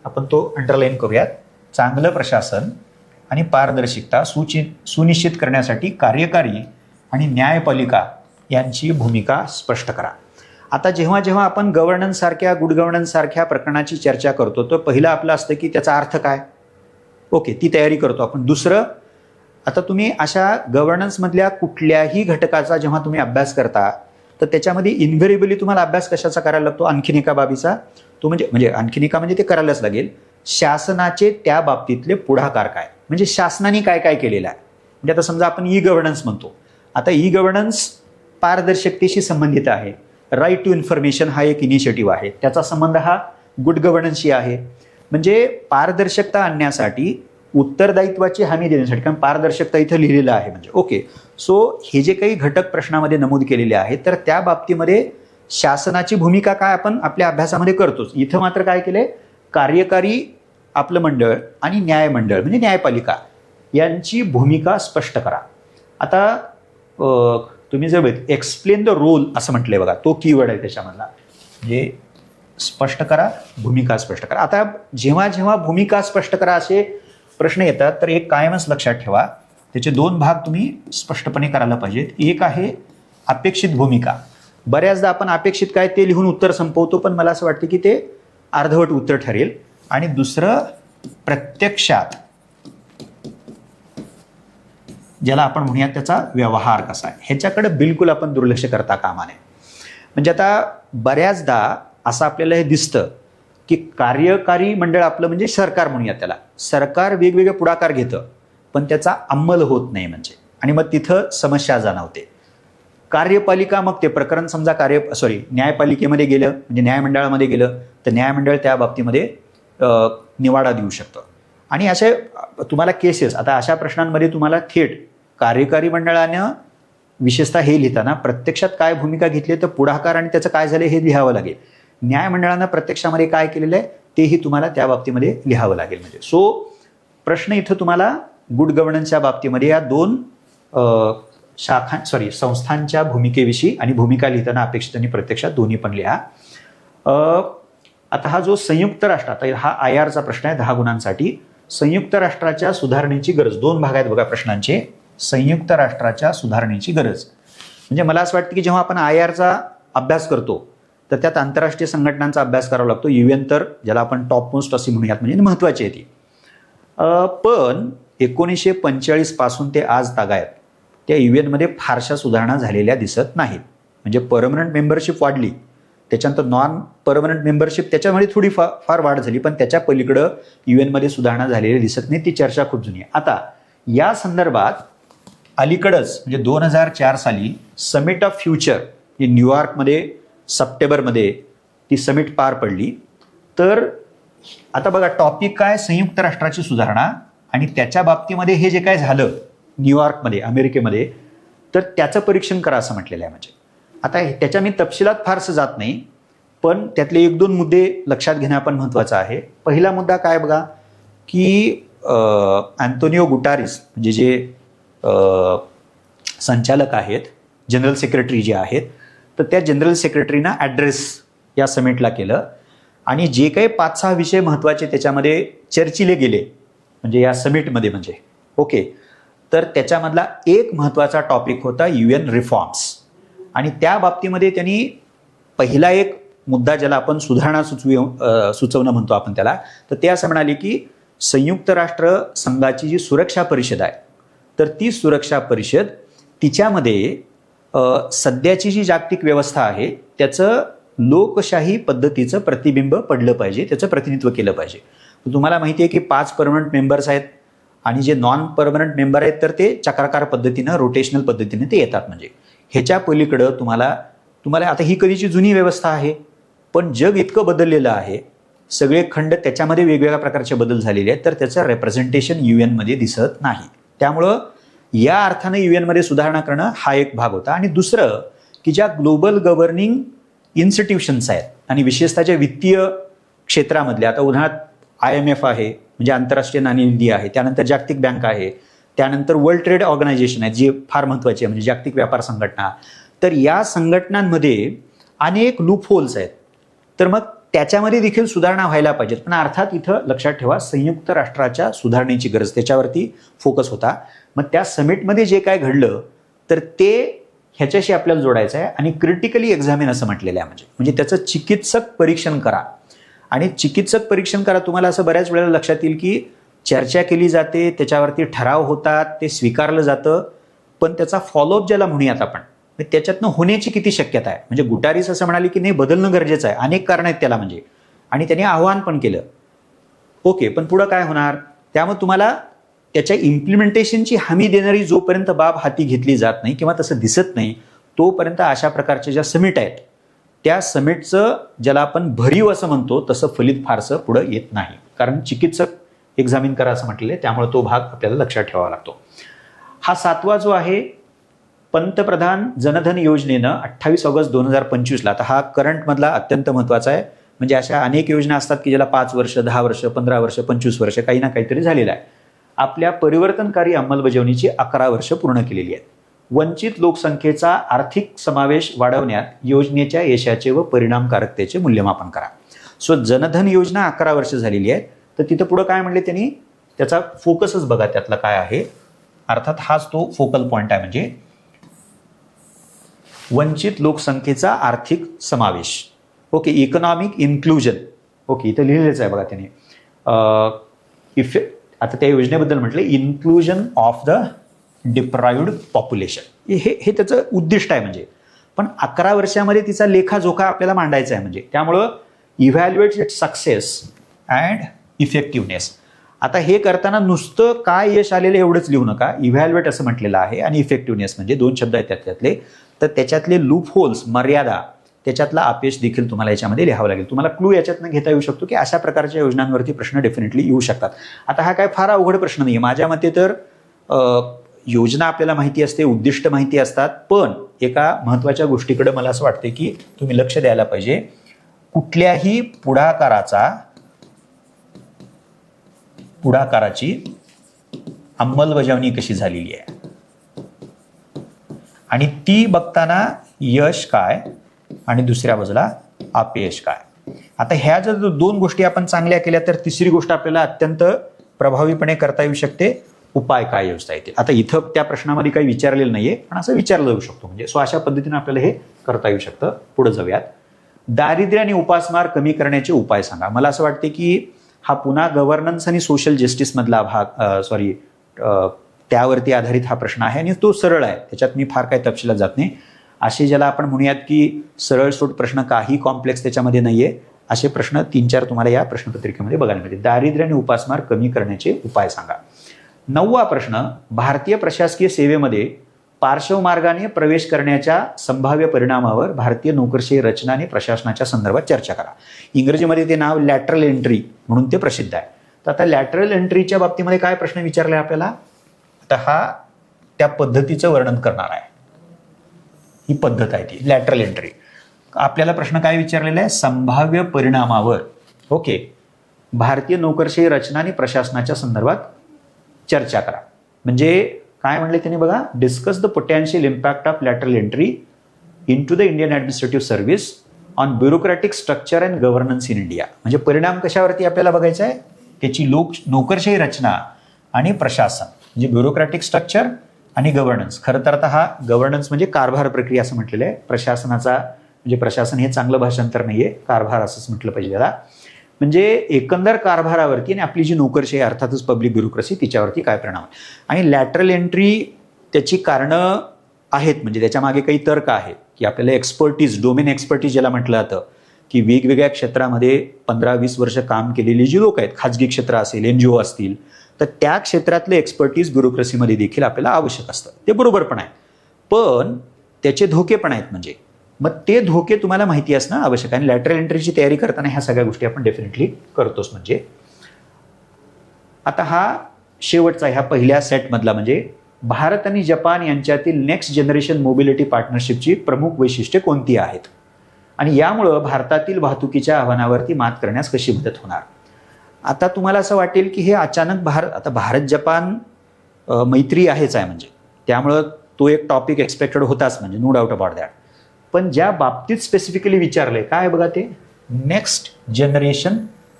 आपण तो अंडरलाईन करूयात. चांगलं प्रशासन आणि पारदर्शकता सुनिश्चित करण्यासाठी कार्यकारी आणि न्यायपालिका यांची भूमिका स्पष्ट करा. आता जेव्हा जेव्हा आपण गव्हर्नन्स सारख्या गुड गव्हर्नन्स सारख्या प्रकरणाची चर्चा करतो तर पहिलं आपलं असतं की त्याचा अर्थ काय, ओके ती तयारी करतो आपण. दुसरं, आता तुम्ही अशा गव्हर्नन्समधल्या कुठल्याही घटकाचा जेव्हा तुम्ही अभ्यास करता तर त्याच्यामध्ये इन्व्हेरिबली तुम्हाला अभ्यास कशाचा करायला लागतो, आणखीन एका बाबीचा. तो म्हणजे आणखीन एका म्हणजे ते करायलाच लागेल, शासनाचे त्या बाबतीतले पुढाकार काय, म्हणजे शासनाने काय काय केलेलं आहे. म्हणजे आता समजा आपण ई गव्हर्नन्स म्हणतो, आता ई गव्हर्नन्स पारदर्शकतेशी संबंधित आहे. राईट टू इन्फॉर्मेशन हा एक इनिशिएटिव्ह आहे, त्याचा संबंध हा गुड गव्हर्नन्सशी आहे. म्हणजे पारदर्शकता आणण्यासाठी, उत्तरदायित्वाची हमी देण्यासाठी, कारण पारदर्शकता इथं लिहिलेलं आहे म्हणजे ओके. सो हे जे काही घटक प्रश्नामध्ये नमूद केलेले आहेत तर त्या बाबतीमध्ये शासनाची भूमिका काय आपण आपल्या अभ्यासामध्ये करतोच. इथं मात्र काय केलंय, कार्यकारी आपलं मंडळ आणि न्यायमंडळ म्हणजे न्यायपालिका यांची भूमिका स्पष्ट करा. आता तुम्ही जर एक्सप्लेन द रोल असं म्हटलंय बघा, तो कीवर्ड आहे त्याच्यामधला, म्हणजे स्पष्ट करा, भूमिका स्पष्ट करा. आता जेव्हा जेव्हा भूमिका स्पष्ट करा असे प्रश्न येतात तर एक कायमच लक्षात ठेवा, त्याचे 2 भाग तुम्ही स्पष्टपणे करायला पाहिजेत. एक आहे अपेक्षित भूमिका. बऱ्याचदा आपण अपेक्षित काय ते लिहून उत्तर संपवतो, पण मला असं वाटतं की ते अर्धवट उत्तर ठरेल. आणि दुसरं प्रत्यक्षात ज्याला आपण म्हणूयात त्याचा व्यवहार कसा आहे, ह्याच्याकडे बिलकुल आपण दुर्लक्ष करता कामा नये. म्हणजे आता बऱ्याचदा असं आपल्याला हे दिसतं की कार्यकारी मंडळ आपलं म्हणजे सरकार म्हणूयात त्याला, सरकार वेगवेगळे पुढाकार घेतं पण त्याचा अंमल होत नाही म्हणजे, आणि मग तिथं समस्या जाणवते. कार्यपालिका, मग ते प्रकरण समजा न्यायपालिकेमध्ये गेलं म्हणजे न्यायमंडळामध्ये गेलं तर न्यायमंडळ त्या बाबतीमध्ये निवाडा देऊ शकतं. आणि असे तुम्हाला केसेस, आता अशा प्रश्नांमध्ये तुम्हाला थेट कार्यकारी मंडळानं विशेषतः हे लिहिताना प्रत्यक्षात काय भूमिका घेतली तर पुढाकार आणि त्याचं काय झालं हे लिहावं लागेल. न्यायमंडळानं प्रत्यक्षामध्ये काय केलेलं आहे तेही तुम्हाला त्या बाबतीमध्ये लिहावं लागेल. म्हणजे सो प्रश्न इथं तुम्हाला गुड गव्हर्नन्सच्या बाबतीमध्ये या 2 संस्थांच्या भूमिकेविषयी आणि भूमिका लिहिताना अपेक्षित आणि प्रत्यक्षात दोन्ही पण लिहा. आता हा जो संयुक्त राष्ट्र, आता हा IRचा प्रश्न आहे 10 गुणांसाठी. संयुक्त राष्ट्राच्या सुधारणेची गरज, 2 भाग आहेत बघा प्रश्नांचे. संयुक्त राष्ट्राच्या सुधारणेची गरज म्हणजे मला असं वाटतं की जेव्हा आपण IRचा अभ्यास करतो तर त्यात आंतरराष्ट्रीय संघटनांचा अभ्यास करावा लागतो. UN तर ज्याला आपण टॉप मोस्ट अशी म्हणूयात म्हणजे महत्त्वाची आहे ती. पण 1945 पासून ते आज तागायत त्या UN मध्ये फारशा सुधारणा झालेल्या दिसत नाहीत. म्हणजे परमनंट मेंबरशिप वाढली, त्याच्यानंतर नॉन परमनंट मेंबरशिप त्याच्यामध्ये थोडी फार वाढ झाली, पण त्याच्या पलीकडं UN मध्ये सुधारणा झालेली दिसत नाही. ती चर्चा खूप जुनी आहे. आता या संदर्भात अलीकडंच म्हणजे 2004 साली समिट ऑफ फ्युचर ही न्यूयॉर्कमध्ये सप्टेंबरमध्ये ती समिट पार पडली. तर आता बघा टॉपिक काय, संयुक्त राष्ट्राची सुधारणा, आणि त्याच्या बाबतीमध्ये हे जे काय झालं न्यूयॉर्कमध्ये अमेरिकेमध्ये, तर त्याचं परीक्षण करा असं म्हटलेलं आहे. म्हणजे आता त्याच्या मी तपशिलात फारसं जात नाही, पण त्यातले 1-2 मुद्दे लक्षात घेणं आपण महत्त्वाचं आहे. पहिला मुद्दा काय बघा की अँटोनिओ गुटारेस म्हणजे जे संचालक आहेत, जनरल सेक्रेटरी जे आहेत, तर त्या जनरल सेक्रेटरीना ॲड्रेस या समिटला केलं आणि जे काही 5-6 विषय महत्त्वाचे त्याच्यामध्ये चर्चिले गेले म्हणजे या समिटमध्ये म्हणजे ओके, तर त्याच्यामधला एक महत्त्वाचा टॉपिक होता UN रिफॉर्म्स. आणि त्या बाबतीमध्ये त्यांनी पहिला एक मुद्दा ज्याला आपण सुधारणा सुचवणं म्हणतो आपण त्याला, तर ते असं म्हणाले की संयुक्त राष्ट्र संघाची जी सुरक्षा परिषद आहे, तर ती सुरक्षा परिषद तिच्यामध्ये सध्याची जी जागतिक व्यवस्था आहे त्याचं लोकशाही पद्धतीचं प्रतिबिंब पडलं पाहिजे, त्याचं प्रतिनिधित्व केलं पाहिजे. तुम्हाला माहिती आहे की 5 परमनंट मेंबर्स आहेत आणि जे नॉन परमनंट मेंबर आहेत तर ते चक्राकार पद्धतीनं रोटेशनल पद्धतीने ते येतात. म्हणजे ह्याच्या पलीकडं तुम्हाला आता ही कधीची जुनी व्यवस्था आहे, पण जग इतकं बदललेलं आहे, सगळे खंड त्याच्यामध्ये वेगवेगळ्या प्रकारचे बदल झालेले आहेत, तर त्याचं रेप्रेझेंटेशन UN मध्ये दिसत नाही. त्यामुळं या अर्थानं UN मध्ये सुधारणा करणं हा एक भाग होता. आणि दुसरं की ज्या ग्लोबल गव्हर्निंग इन्स्टिट्यूशन्स आहेत आणि विशेषतः ज्या वित्तीय क्षेत्रामधल्या, आता उदाहरणार्थ IMF आहे म्हणजे आंतरराष्ट्रीय नाणेनिधी आहे, त्यानंतर जागतिक बँक आहे, त्यानंतर वर्ल्ड ट्रेड ऑर्गनायझेशन आहे जी फार महत्त्वाची आहे म्हणजे जागतिक व्यापार संघटना, तर या संघटनांमध्ये अनेक लूप होल्स आहेत, तर मग त्याच्यामध्ये देखील सुधारणा व्हायला पाहिजेत. पण अर्थात इथं लक्षात ठेवा संयुक्त राष्ट्राच्या सुधारणेची गरज, त्याच्यावरती फोकस होता. मग त्या समिटमध्ये जे काय घडलं तर ते ह्याच्याशी आपल्याला जोडायचं आहे आणि क्रिटिकली एक्झामिन असं म्हटलेलं आहे. म्हणजे त्याचं चिकित्सक परीक्षण करा. आणि चिकित्सक परीक्षण करा, तुम्हाला असं बऱ्याच वेळेला लक्षात येईल की चर्चा केली जाते, त्याच्यावरती ठराव होतात, ते स्वीकारलं जातं, पण त्याचा फॉलोअप ज्याला म्हणूयात आपण, त्याच्यातनं होण्याची किती शक्यता आहे. म्हणजे गुटारेस असं म्हणाले की नाही बदलणं गरजेचं आहे, अनेक कारण आहेत त्याला म्हणजे, आणि त्यांनी आव्हान पण केलं ओके, पण पुढं काय होणार. त्यामुळे तुम्हाला त्याच्या इम्प्लिमेंटेशनची हमी देणारी जोपर्यंत बाब हाती घेतली जात नाही किंवा तसं दिसत नाही तोपर्यंत अशा प्रकारच्या ज्या समिट आहेत त्या समिटचं ज्याला आपण भरीव असं म्हणतो तसं फलित फारसं पुढं येत नाही, कारण चिकित्सक एक्झामिन करा असं म्हटलेलं आहे. त्यामुळे तो भाग आपल्याला लक्षात ठेवावा लागतो. हा 7वा जो आहे पंतप्रधान जनधन योजनेनं 28 ऑगस्ट 2025ला, आता हा करंटमधला अत्यंत महत्त्वाचा आहे. म्हणजे अशा अनेक योजना असतात की ज्याला 5 वर्ष 10 वर्ष 15 वर्ष 25 वर्ष काही ना काहीतरी झालेलं आहे. आपल्या परिवर्तनकारी अंमलबजावणीची 11 वर्ष पूर्ण केलेली आहेत. वंचित लोकसंख्येचा आर्थिक समावेश वाढवण्यात योजनेच्या यशाचे व परिणामकारकतेचे मूल्यमापन करा. सो जनधन योजना 11 वर्ष झालेली आहे, तर तिथं पुढं काय म्हणले त्यांनी, त्याचा फोकसच बघा त्यातला काय आहे. अर्थात हाच तो फोकल पॉईंट आहे, म्हणजे वंचित लोकसंख्येचा आर्थिक समावेश. Okay, economic inclusion. ओके, इथं लिहिलेच आहे बघा त्याने. आता त्या योजनेबद्दल म्हटलं inclusion of the deprived population, हे त्याचं उद्दिष्ट आहे. म्हणजे पण 11 वर्षामध्ये तिचा लेखाजोखा आपल्याला मांडायचा आहे. म्हणजे त्यामुळं evaluate its success and effectiveness. आता हे करताना नुसतं काय यश आलेलं एवढंच लिहू नका, इव्हॅल्युएट असं म्हटलेलं आहे आणि इफेक्टिव्हनेस म्हणजे 2 शब्द आहेत त्यातले, तर त्याच्यातले लूप होल्स मर्यादा त्याच्यातला अपयश देखील तुम्हाला याच्यामध्ये लिहावं लागेल. तुम्हाला क्लू याच्यातनं घेता येऊ शकतो की अशा प्रकारच्या योजनांवरती प्रश्न डेफिनेटली येऊ शकतात. आता हा काय फार अवघड प्रश्न नाही आहे माझ्या मते, तर योजना आपल्याला माहिती असते, उद्दिष्ट माहिती असतात, पण एका महत्त्वाच्या गोष्टीकडे मला असं वाटते की तुम्ही लक्ष द्यायला पाहिजे. कुठल्याही पुढाकाराची अंमलबजावणी कशी झालेली आहे आणि ती बघताना यश काय आणि दुसऱ्या बाजूला अपयश काय. आता ह्या जर 2 गोष्टी आपण चांगल्या केल्या तर तिसरी गोष्ट आपल्याला अत्यंत प्रभावीपणे करता येऊ शकते, उपाय काय योजता येतील. आता इथं त्या प्रश्नामध्ये काही विचारलेलं नाहीये, पण असं विचारलं जाऊ शकतो. म्हणजे सो अशा पद्धतीने आपल्याला हे करता येऊ शकतं. पुढे जाऊयात. दारिद्र्य आणि उपासमार कमी करण्याचे उपाय सांगा. मला असं वाटते की हा पुन्हा गव्हर्नन्स आणि सोशल जस्टिस मधला भाग त्यावरती आधारित हा प्रश्न आहे आणि तो सरळ आहे, त्याच्यात मी फार काही तपशिलात जात नाही. असे ज्याला आपण म्हणूयात की सरळ सोट प्रश्न, काही कॉम्प्लेक्स त्याच्यामध्ये नाहीये, असे प्रश्न 3-4 तुम्हाला या प्रश्नपत्रिकेमध्ये बघायला मिळते. दारिद्र्य आणि उपासमार कमी करण्याचे उपाय सांगा. 9वा प्रश्न, भारतीय प्रशासकीय सेवेमध्ये पार्श्व मार्गाने प्रवेश करण्याच्या संभाव्य परिणामावर भारतीय नोकरशाही रचना आणि प्रशासनाच्या संदर्भात चर्चा करा. इंग्रजीमध्ये ते नाव लॅटरल एंट्री म्हणून ते प्रसिद्ध आहे. तर आता लॅटरल एंट्रीच्या बाबतीमध्ये काय प्रश्न विचारलाय आपल्याला, आता हा त्या पद्धतीचं वर्णन करणार आहे. ही पद्धत आहे ती लॅटरल एंट्री. आपल्याला प्रश्न काय विचारलेला आहे, संभाव्य परिणामावर ओके भारतीय नोकरशाही रचना आणि प्रशासनाच्या संदर्भात चर्चा करा. म्हणजे काय म्हणले त्यांनी बघा, discuss the potential impact of lateral entry into the Indian administrative service on bureaucratic structure and governance in India. म्हणजे परिणाम कशावरती आपल्याला बघायचा आहे, त्याची नोकरशाही रचना आणि प्रशासन म्हणजे ब्युरोक्रॅटिक स्ट्रक्चर आणि गव्हर्नन्स. खरं तर आता हा गव्हर्नन्स म्हणजे कारभार प्रक्रिया असं म्हटलेलं आहे. प्रशासनाचा म्हणजे प्रशासन हे चांगलं भाषांतर नाहीये, कारभार असंच म्हटलं पाहिजे त्याला. म्हणजे एकंदर कारभारावरती आणि आपली जी नोकरशाही अर्थातच पब्लिक ब्युरोक्रसी तिच्यावरती काय परिणाम आहे. आणि लॅटरल एंट्री त्याची कारणं आहेत, म्हणजे त्याच्या मागे काही तर्क आहे की आपल्याला एक्सपर्टीज, डोमेन एक्सपर्टीज ज्याला म्हटलं जातं की वेगवेगळ्या क्षेत्रामध्ये 15-20 वर्ष काम केलेली जी लोक आहेत, खाजगी क्षेत्र असेल, NGO असतील, तर त्या क्षेत्रातले एक्सपर्टीज ब्युरोक्रसीमध्ये देखील आपल्याला आवश्यक असतं. ते बरोबर पण आहे, पण त्याचे धोके पण आहेत. म्हणजे मग ते धोके तुम्हाला माहिती असणं आवश्यक आहे. आणि लॅटरल एंट्रीची तयारी करताना ह्या सगळ्या गोष्टी आपण डेफिनेटली करतोच. म्हणजे आता हा शेवटचा ह्या पहिल्या सेटमधला म्हणजे भारत आणि जपान यांच्यातील नेक्स्ट जनरेशन मोबिलिटी पार्टनरशिपची प्रमुख वैशिष्ट्ये कोणती आहेत आणि यामुळं भारतातील वाहतुकीच्या आव्हानावरती मात करण्यास कशी मदत होणार. आता तुम्हाला असं वाटेल की हे अचानक आता भारत जपान मैत्री आहेच आहे, म्हणजे त्यामुळं तो एक टॉपिक एक्सपेक्टेड होताच, म्हणजे नो डाऊट अबाउट दॅट. पण ज्या बाबतीत स्पेसिफिकली विचारलंय काय बघा, ते नेक्स्ट जनरेशन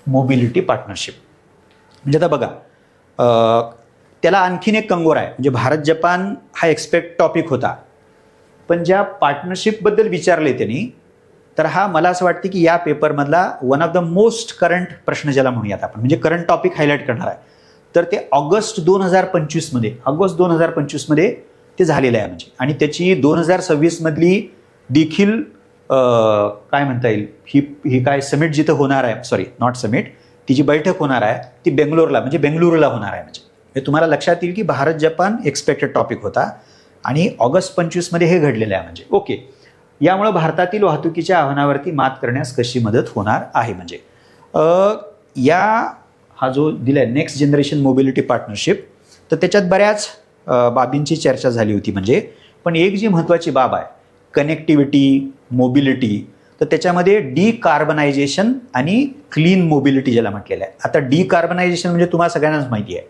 मोबिलिटी पार्टनरशिप. म्हणजे आता बघा त्याला आणखीन एक कंगोर आहे. म्हणजे भारत जपान हा एक्सपेक्ट टॉपिक होता, पण ज्या पार्टनरशिपबद्दल विचारले त्यांनी, तर हा मला असं वाटतं की या पेपरमधला one of the most current प्रश्न ज्याला म्हणूयात आपण, म्हणजे करंट टॉपिक हायलाईट करणार आहे. तर ते ऑगस्ट 2025 मध्ये ते झालेलं आहे. म्हणजे आणि त्याची 2026 मधली देखील काय म्हणता येईल, ही काय समिट जिथं होणार आहे, सॉरी नॉट समिट, ती जी बैठक होणार आहे ती बेंगलोरला होणार आहे. म्हणजे हे तुम्हाला लक्षात येईल की भारत जपान एक्सपेक्टेड टॉपिक होता आणि ऑगस्ट 25 मध्ये हे घडलेलं आहे. म्हणजे ओके, यामुळे भारतातील वाहतुकीच्या आव्हानावरती मात करण्यास कशी मदत होणार आहे. म्हणजे हा जो दिलाय नेक्स्ट जनरेशन मोबिलिटी पार्टनरशिप, तर त्याच्यात बऱ्याच बाबींची चर्चा झाली होती. म्हणजे पण एक जी महत्त्वाची बाब आहे कनेक्टिव्हिटी, मोबिलिटी, तर त्याच्यामध्ये डिकार्बनायझेशन आणि क्लीन मोबिलिटी ज्याला म्हटलेलं आहे. आता डिकार्बनायझेशन म्हणजे तुम्हाला सगळ्यांनाच माहिती आहे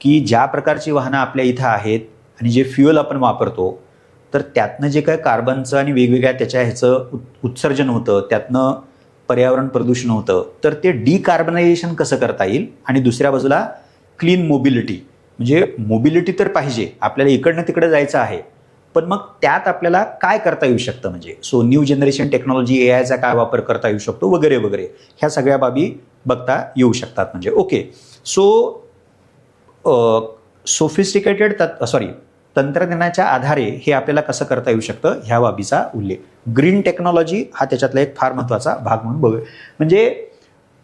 की ज्या प्रकारची वाहनं आपल्या इथं आहेत आणि जे फ्युअल आपण वापरतो, तर त्यातनं जे काय कार्बनचं आणि वेगवेगळ्या त्याच्या ह्याचं उत्सर्जन होतं, त्यातनं पर्यावरण प्रदूषण होतं, तर ते डिकार्बनायझेशन कसं करता येईल. आणि दुसऱ्या बाजूला क्लीन मोबिलिटी, म्हणजे मोबिलिटी तर पाहिजे, आपल्याला इकडनं तिकडे जायचं आहे, पण मग त्यात आपल्याला काय करता येऊ शकतं. म्हणजे सो न्यू जनरेशन टेक्नॉलॉजी, AIचा काय वापर करता येऊ शकतो वगैरे वगैरे, ह्या सगळ्या बाबी बघता येऊ शकतात. म्हणजे ओके, सो सोफिस्टिकेटेड तंत्रज्ञानाच्या आधारे हे आपल्याला कसं करता येऊ शकतं ह्या बाबीचा उल्लेख. ग्रीन टेक्नॉलॉजी हा त्याच्यातला एक फार महत्त्वाचा भाग म्हणून बघूया. म्हणजे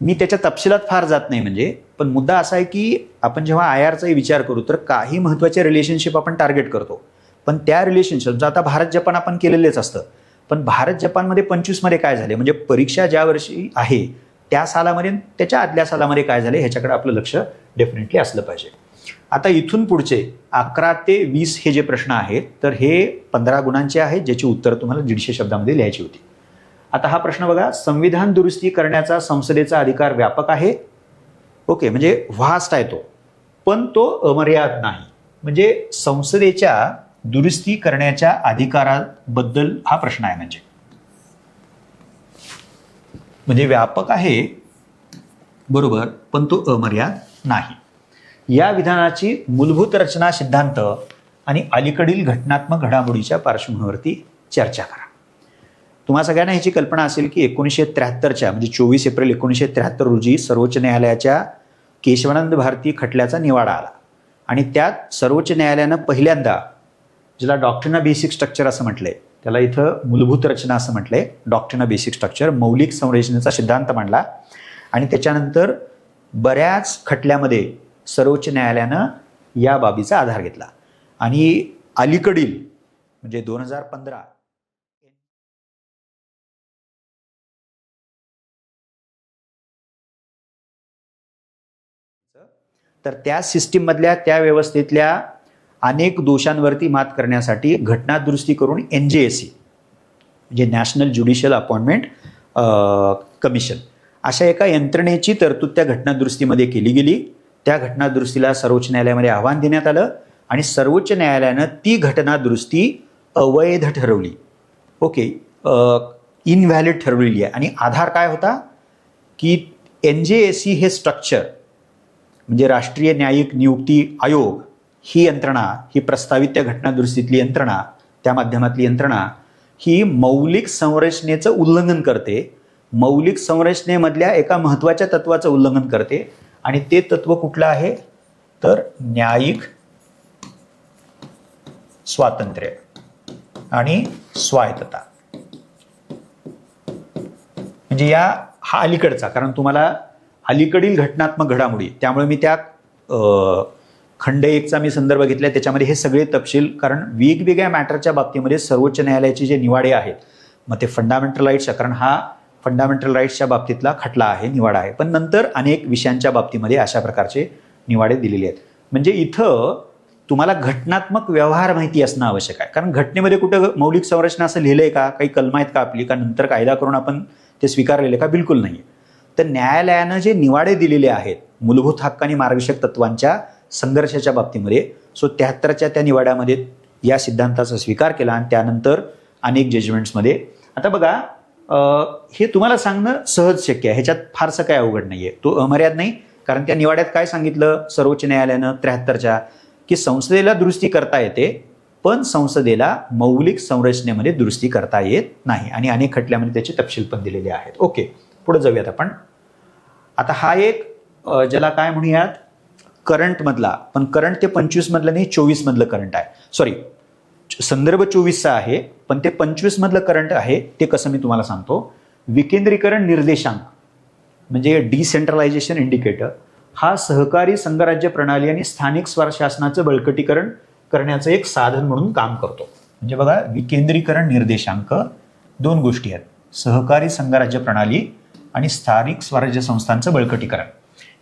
मी त्याच्या तपशिलात फार जात नाही, म्हणजे पण मुद्दा असा आहे की आपण जेव्हा IRचाही विचार करू तर काही महत्त्वाचे रिलेशनशिप आपण टार्गेट करतो, पण त्या रिलेशनशिप आता भारत जपान आपण केलेलेच असतं, पण भारत जपानमध्ये 25 मध्ये काय झाले, म्हणजे परीक्षा ज्या वर्षी आहे त्या सालामध्ये त्याच्या आदल्या सालामध्ये काय झाले ह्याच्याकडे आपलं लक्ष डेफिनेटली असलं पाहिजे. आता इथून पुढचे 11 ते 20 हे जे प्रश्न आहेत, तर हे 15 गुणांचे आहेत, ज्याची उत्तर तुम्हाला 150 शब्दामध्ये लिहायची होती. आता हा प्रश्न बघा, संविधान दुरुस्ती करण्याचा संसदेचा अधिकार व्यापक आहे. ओके, म्हणजे व्हास्ट आहे तो, पण तो अमर्याद नाही. म्हणजे संसदेच्या दुरुस्ती करण्याच्या अधिकाराबद्दल हा प्रश्न आहे. म्हणजे व्यापक आहे बरोबर, पण तो अमर्याद नाही. या विधानाची मूलभूत रचना सिद्धांत आणि अलीकडील घटनात्मक घडामोडीच्या पार्श्वभूमीवरती चर्चा करा. तुम्हा सगळ्यांना ह्याची कल्पना असेल की 1973 म्हणजे 24 एप्रिल 1973 रोजी सर्वोच्च न्यायालयाच्या केशवानंद भारती खटल्याचा निवाडा आला आणि त्यात सर्वोच्च न्यायालयानं पहिल्यांदा, ज्याला डॉक्ट्रिन ऑफ बेसिक स्ट्रक्चर असं म्हटलंय, त्याला इथं मूलभूत रचना असं म्हटलंय, डॉक्ट्रिन ऑफ बेसिक स्ट्रक्चर, मौलिक संरचनेचा सिद्धांत मांडला. आणि त्याच्यानंतर बऱ्याच खटल्यामध्ये सर्वोच्च न्यायालयानं या बाबीचा आधार घेतला आणि अलीकडील म्हणजे 2015 तर त्या सिस्टीम मधल्या त्या व्यवस्थेतल्या अनेक दोषांवरती मात करण्यासाठी घटना दुरुस्ती करून NJSC म्हणजे नॅशनल ज्युडिशियल अपॉइंटमेंट कमिशन अशा एका यंत्रणेची तरतूद त्या घटना दुरुस्तीमध्ये केली गेली. त्या घटना दुरुस्तीला सर्वोच्च न्यायालयामध्ये आव्हान देण्यात आलं आणि सर्वोच्च न्यायालयानं ती घटना दुरुस्ती अवैध ठरवली. ओके, इनव्हॅलिड ठरवलेली आहे. आणि आधार काय होता की NJSC हे स्ट्रक्चर म्हणजे राष्ट्रीय न्यायिक नियुक्ती आयोग ही यंत्रणा, ही प्रस्तावित त्या घटना दुरुस्तीतली यंत्रणा, त्या माध्यमातली यंत्रणा ही मौलिक संरचनेचं उल्लंघन करते, मौलिक संरचनेमधल्या एका महत्त्वाच्या तत्वाचं उल्लंघन करते. आणि ते तत्व कुठलं आहे तर न्यायिक स्वातंत्र्य आणि स्वायत्तता. म्हणजे हा अलीकडचा, कारण तुम्हाला अलीकडील घटनात्मक घडामोडी, त्यामुळे मी त्या खंड 1चा मी संदर्भ घेतला, त्याच्यामध्ये हे सगळे तपशील, कारण वेगवेगळ्या मॅटरच्या बाबतीमध्ये सर्वोच्च न्यायालयाचे जे निवाडे आहेत, मग ते फंडामेंटल राईट्सच्या, कारण हा फंडामेंटल राईट्सच्या बाबतीतला खटला आहे, निवाडा आहे, पण नंतर अनेक विषयांच्या बाबतीमध्ये अशा प्रकारचे निवाडे दिलेले आहेत. म्हणजे इथं तुम्हाला घटनात्मक व्यवहार माहिती असणं आवश्यक आहे, कारण घटनेमध्ये कुठं मौलिक संरचना असं लिहिलंय का, काही कलम आहेत का आपली, का नंतर कायदा करून आपण ते स्वीकारलेले का, बिलकुल नाही. तर न्यायालयानं जे निवाडे दिलेले आहेत मूलभूत हक्क आणि मार्गदर्शक तत्वांच्या संघर्षाच्या बाबतीमध्ये, 73च्या त्या निवाड्यामध्ये या सिद्धांताचा स्वीकार केला आणि त्यानंतर अनेक जजमेंट्समध्ये. आता बघा, हे तुम्हाला सांगणं सहज शक्य आहे, ह्याच्यात फारसं काय अवघड नाहीये, तो अमर्याद नाही. कारण त्या निवाड्यात काय सांगितलं सर्वोच्च न्यायालयानं 73च्या, की संसदेला दुरुस्ती करता येते, पण संसदेला मौलिक संरचनेमध्ये दुरुस्ती करता येत नाही. आणि अनेक खटल्यामध्ये त्याचे तपशील पण दिलेले आहेत. ओके, पुढे जाऊयात आपण. आता हा एक ज्याला काय म्हणूयात करंट मधला, पण करंट ते 25 मधलं नाही, 24 मधलं करंट आहे. सॉरी, संदर्भ 24चा आहे, पण ते 25 मधलं करंट आहे. ते कसं मी तुम्हाला सांगतो. विकेंद्रीकरण निर्देशांक म्हणजे डिसेंट्रलायझेशन इंडिकेटर हा सहकारी संघराज्य प्रणाली आणि स्थानिक स्वरशासनाचं बळकटीकरण करण्याचं एक साधन म्हणून काम करतो. म्हणजे बघा, विकेंद्रीकरण निर्देशांक दोन गोष्टी आहेत, सहकारी संघराज्य प्रणाली आणि स्थानिक स्वराज्य संस्थांचं बळकटीकरण.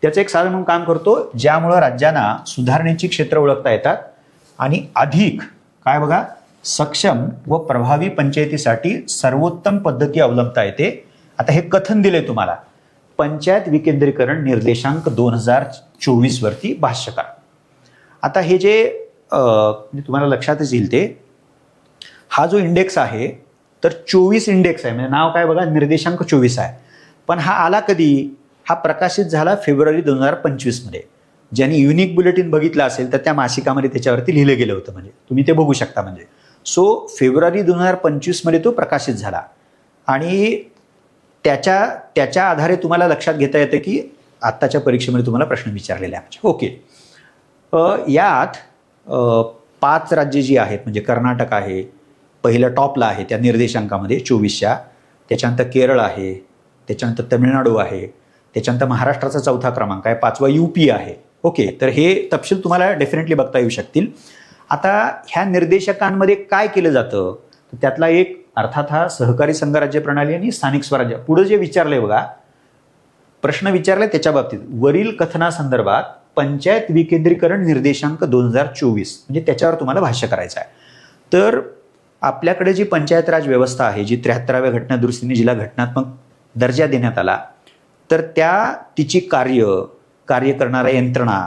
त्याचं एक साधन म्हणून काम करतो, ज्यामुळं राज्यांना सुधारणेची क्षेत्र ओळखता येतात आणि अधिक काय बघा सक्षम व प्रभावी पंचायतीसाठी सर्वोत्तम पद्धती अवलंबता येते. आता हे कथन दिले तुम्हाला पंचायत विकेंद्रीकरण निर्देशांक 2024 वरती भाष्य करा. आता हे जे तुम्हाला लक्षातच येईल ते, हा जो इंडेक्स आहे तर 24 इंडेक्स आहे, म्हणजे नाव काय बघा निर्देशांक 24 आहे. पण हा आला कधी, हा प्रकाशित झाला फेब्रुवारी 2025 मध्ये. ज्यांनी युनिक बुलेटिन बघितलं असेल तर त्या मासिकामध्ये त्याच्यावरती लिहिलं गेलं होतं, म्हणजे तुम्ही ते बघू शकता. म्हणजे सो फेब्रुवारी 2025 मध्ये तो प्रकाशित झाला आणि त्याच्या आधारे तुम्हाला लक्षात घेता येतं की आत्ताच्या परीक्षेमध्ये तुम्हाला प्रश्न विचारलेले आहेत. ओके, यात 5 राज्ये जी आहेत, म्हणजे कर्नाटक आहे पहिलं टॉपला आहे त्या निर्देशांकामध्ये 24च्या, त्याच्यानंतर केरळ आहे, त्याच्यानंतर तमिळनाडू आहे, त्याच्यानंतर महाराष्ट्राचा 4था क्रमांक आहे, 5वा UP आहे. ओके, तर हे तपशील तुम्हाला डेफिनेटली बघता येऊ शकतील. आता ह्या निर्देशकांमध्ये काय केलं जातं, तर त्यातला एक अर्थात हा सहकारी संघराज्य प्रणाली आणि स्थानिक स्वराज्य. पुढे जे विचारलंय बघा, प्रश्न विचारलाय त्याच्या बाबतीत, वरील कथनासंदर्भात पंचायत विकेंद्रीकरण निर्देशांक 2024 म्हणजे त्याच्यावर तुम्हाला भाष्य करायचं आहे. तर आपल्याकडे जी पंचायत राज व्यवस्था आहे, जी 73व्या घटना दुरुस्तीने जिला घटनात्मक दर्जा देण्यात आला, तर तिची कार्य करणाऱ्या यंत्रणा,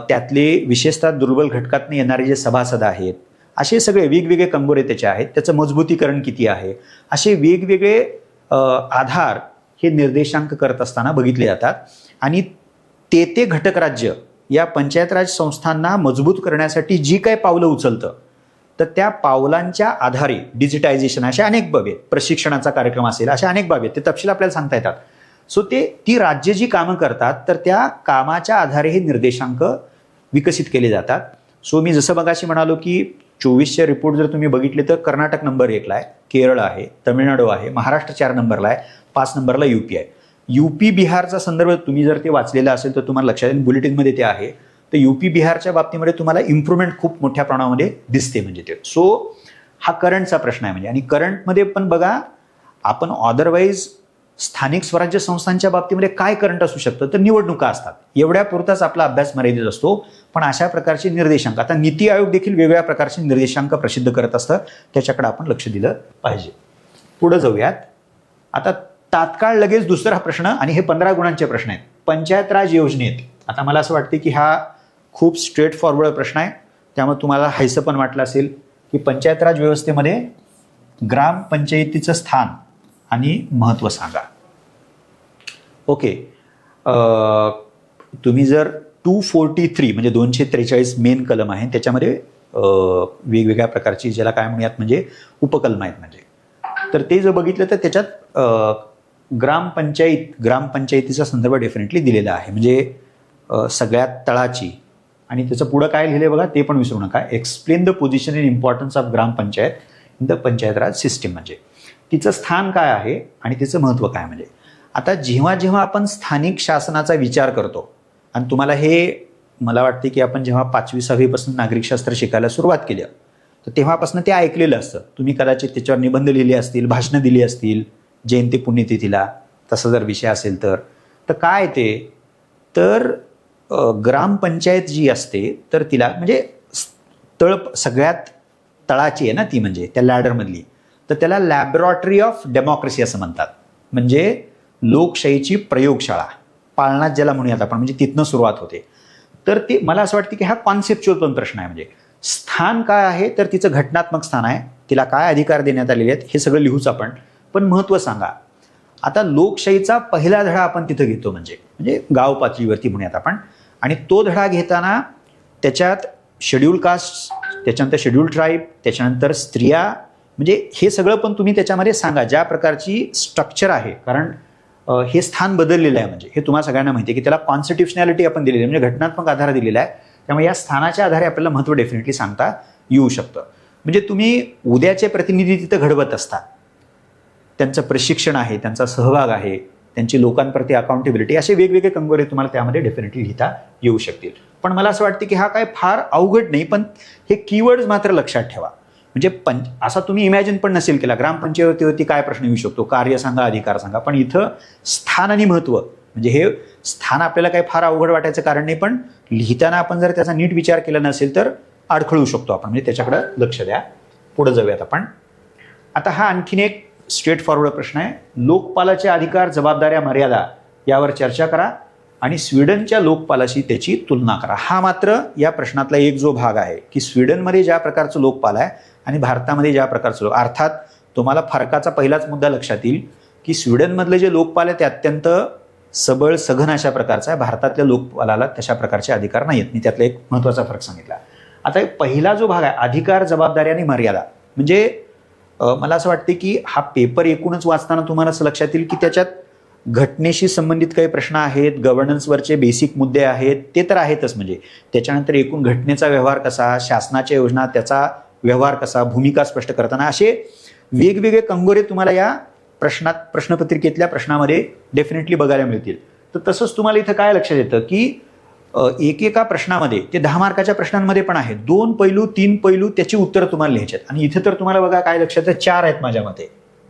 त्यातले विशेषतः दुर्बल घटकातून येणारे जे सभासद आहेत, असे सगळे वेगवेगळे कंगोरे त्याचे आहेत, त्याचं मजबूतीकरण किती आहे, असे वेगवेगळे आधार हे निर्देशांक करत असताना बघितले जातात. आणि ते घटक राज्य या पंचायत राज संस्थांना मजबूत करण्यासाठी जी काही पावलं उचलतं, तर त्या पावलांच्या आधारे डिजिटायझेशन अशा अनेक बाबी, प्रशिक्षणाचा कार्यक्रम असेल, अशा अनेक बाबी ते तपशील आपल्याला सांगता येतात. सो ती राज्य जी कामं करतात तर त्या कामाच्या आधारे हे निर्देशांक विकसित केले जातात. सो मी जसं मगाशी म्हणालो की 24चे रिपोर्ट जर तुम्ही बघितले तर कर्नाटक नंबर 1ला आहे, केरळ आहे, तमिळनाडू आहे, महाराष्ट्र 4 नंबरला आहे, 5 नंबरला UP आहे. UP बिहारचा संदर्भ तुम्ही जर ते वाचलेला असेल तर तुम्हाला लक्षात येईल, बुलेटिनमध्ये ते आहे. तर UP बिहारच्या बाबतीमध्ये तुम्हाला इम्प्रुव्हमेंट खूप मोठ्या प्रमाणामध्ये दिसते. म्हणजे ते सो हा करंटचा प्रश्न आहे म्हणजे. आणि करंटमध्ये पण बघा, आपण अदरवाईज स्थानिक स्वराज्य संस्थांच्या बाबतीमध्ये काय करंट असू शकतं, तर निवडणुका असतात, एवढ्या पुरताच आपला अभ्यास मर्यादित असतो. पण अशा प्रकारचे निर्देशांक, आता नीती आयोग देखील वेगवेगळ्या प्रकारचे निर्देशांक प्रसिद्ध करत असतं, त्याच्याकडे आपण लक्ष दिलं पाहिजे. पुढे जाऊयात. आता तात्काळ लगेच दुसरा प्रश्न, आणि हे 15 गुणांचे प्रश्न आहेत. पंचायत राज योजनेत, आता मला असं वाटतं की हा खूप स्ट्रेट फॉरवर्ड प्रश्न आहे, त्यामुळे तुम्हाला हायसं पण वाटलं असेल की पंचायत राज व्यवस्थेमध्ये ग्रामपंचायतीचं स्थान आणि महत्त्व सांगा. ओके, तुम्ही जर 243 म्हणजे 243 मेन कलम आहे, त्याच्यामध्ये वेगवेगळ्या प्रकारची ज्याला काय म्हणूयात म्हणजे उपकलम आहेत म्हणजे, तर ते जर बघितलं तर त्याच्यात ग्रामपंचायतीचा संदर्भ डेफिनेटली दिलेला आहे. म्हणजे सगळ्यात तळाची, आणि त्याचं पुढं काय लिहिलंय बघा, ते पण विसरू नका. Explain the position and importance of gram panchayat in the panchayat Raj system, म्हणजे तिचं स्थान काय आहे आणि तिचं महत्त्व काय. म्हणजे आता जेव्हा जेव्हा आपण स्थानिक शासनाचा विचार करतो, आणि तुम्हाला हे मला वाटते की आपण जेव्हा 5वी-6वी पासून नागरिकशास्त्र शिकायला सुरुवात केली, तर तेव्हापासून ते ऐकलेलं असतं. तुम्ही कदाचित त्याच्यावर निबंध लिहिले असतील, भाषणं दिली असतील जयंती पुण्यतिथीला, तसा जर विषय असेल तर काय ते, तर ग्रामपंचायत जी असते तर तिला म्हणजे सगळ्यात तळाची आहे ना ती, म्हणजे त्या लॅडरमधली, तर त्याला लॅबोरेटरी ऑफ डेमोक्रेसी असं म्हणतात. म्हणजे लोकशाहीची प्रयोगशाळा, पाळणात ज्याला म्हणूयात आपण, म्हणजे तिथनं सुरुवात होते. तर ते मला असं वाटतं की हा कॉन्सेप्च्युअल पण प्रश्न आहे. म्हणजे स्थान काय आहे, तर तिचं घटनात्मक स्थान आहे, तिला काय अधिकार देण्यात आलेले आहेत हे सगळं लिहूच आपण, पण महत्त्व सांगा. आता लोकशाहीचा पहिला धडा आपण तिथं घेतो, म्हणजे गाव पातळीवरती म्हणूयात आपण, आणि तो धडा घेताना त्याच्यात शेड्यूल कास्ट, त्याच्यानंतर शेड्यूल ट्राईब, त्याच्यानंतर स्त्रिया, म्हणजे हे सगळं पण तुम्ही त्याच्यामध्ये सांगा ज्या प्रकारची स्ट्रक्चर आहे. कारण हे स्थान बदललेलं आहे, म्हणजे हे तुम्हाला सगळ्यांना माहिती आहे की त्याला कॉन्स्टिट्युशनॅलिटी आपण दिलेली आहे, म्हणजे घटनात्मक आधार दिलेला आहे. त्यामुळे या स्थानाच्या आधारे आपल्याला महत्त्व डेफिनेटली सांगता येऊ शकतं. म्हणजे तुम्ही उद्याचे प्रतिनिधी तिथं घडवत असता, त्यांचं प्रशिक्षण आहे, त्यांचा सहभाग आहे, त्यांची लोकांप्रती अकाउंटेबिलिटी, असे वेगवेगळे कंगोरे तुम्हाला त्यामध्ये डेफिनेटली लिहिता येऊ शकतील. पण मला असं वाटतं की हा काय फार अवघड नाही, पण हे कीवर्ड्स मात्र लक्षात ठेवा. म्हणजे असा तुम्ही इमॅजिन पण नसेल केला, ग्रामपंचायतीवरती काय प्रश्न येऊ शकतो, कार्य सांगा, अधिकार सांगा, पण इथं स्थान आणि महत्त्व, म्हणजे हे स्थान आपल्याला काही फार अवघड वाटायचं कारण नाही, पण लिहिताना आपण जर त्याचा नीट विचार केला नसेल तर अडखळू शकतो आपण, म्हणजे त्याच्याकडे लक्ष द्या. पुढे जाऊयात आपण. आता हा आणखीन एक स्ट्रेट फॉरवर्ड प्रश्न आहे. लोकपालाचे अधिकार, जबाबदाऱ्या, मर्यादा यावर चर्चा करा आणि स्वीडनच्या लोकपालाशी त्याची तुलना करा. हा मात्र या प्रश्नातला एक जो भाग आहे की स्वीडनमध्ये ज्या प्रकारचं लोकपाल आहे आणि भारतामध्ये ज्या प्रकारचं अर्थात तुम्हाला फरकाचा पहिलाच मुद्दा लक्षात येईल की स्वीडनमधले जे लोकपाल आहे ते अत्यंत सबळ सघन अशा प्रकारचा आहे, भारतातल्या लोकपालाला तशा प्रकारचे अधिकार नाही आहेत. मी त्यातला एक महत्त्वाचा फरक सांगितला. आता पहिला जो भाग आहे अधिकार, जबाबदारी आणि मर्यादा, म्हणजे मला असं वाटते की हा पेपर एकूणच वाचताना तुम्हाला असं लक्षात येईल की त्याच्यात घटनेशी संबंधित काही प्रश्न आहेत, गव्हर्नन्सवरचे बेसिक मुद्दे आहेत, ते तर आहेतच. म्हणजे त्याच्यानंतर एकूण घटनेचा व्यवहार कसा, शासनाच्या योजना त्याचा व्यवहार कसा, भूमिका स्पष्ट करताना, असे वेगवेगळे कंगोरे तुम्हाला या प्रश्नपत्रिकेतल्या प्रश्नामध्ये डेफिनेटली बघायला मिळतील. तर तसंच तुम्हाला इथं काय लक्षात येतं की एकेका प्रश्नामध्ये, ते 10 मार्काच्या प्रश्नांमध्ये पण आहे, 2 पैलू 3 पैलू त्याची उत्तरं तुम्हाला लिहायची आहेत. आणि इथे तर तुम्हाला बघा काय लक्षात आहे, 4 आहेत माझ्या मते,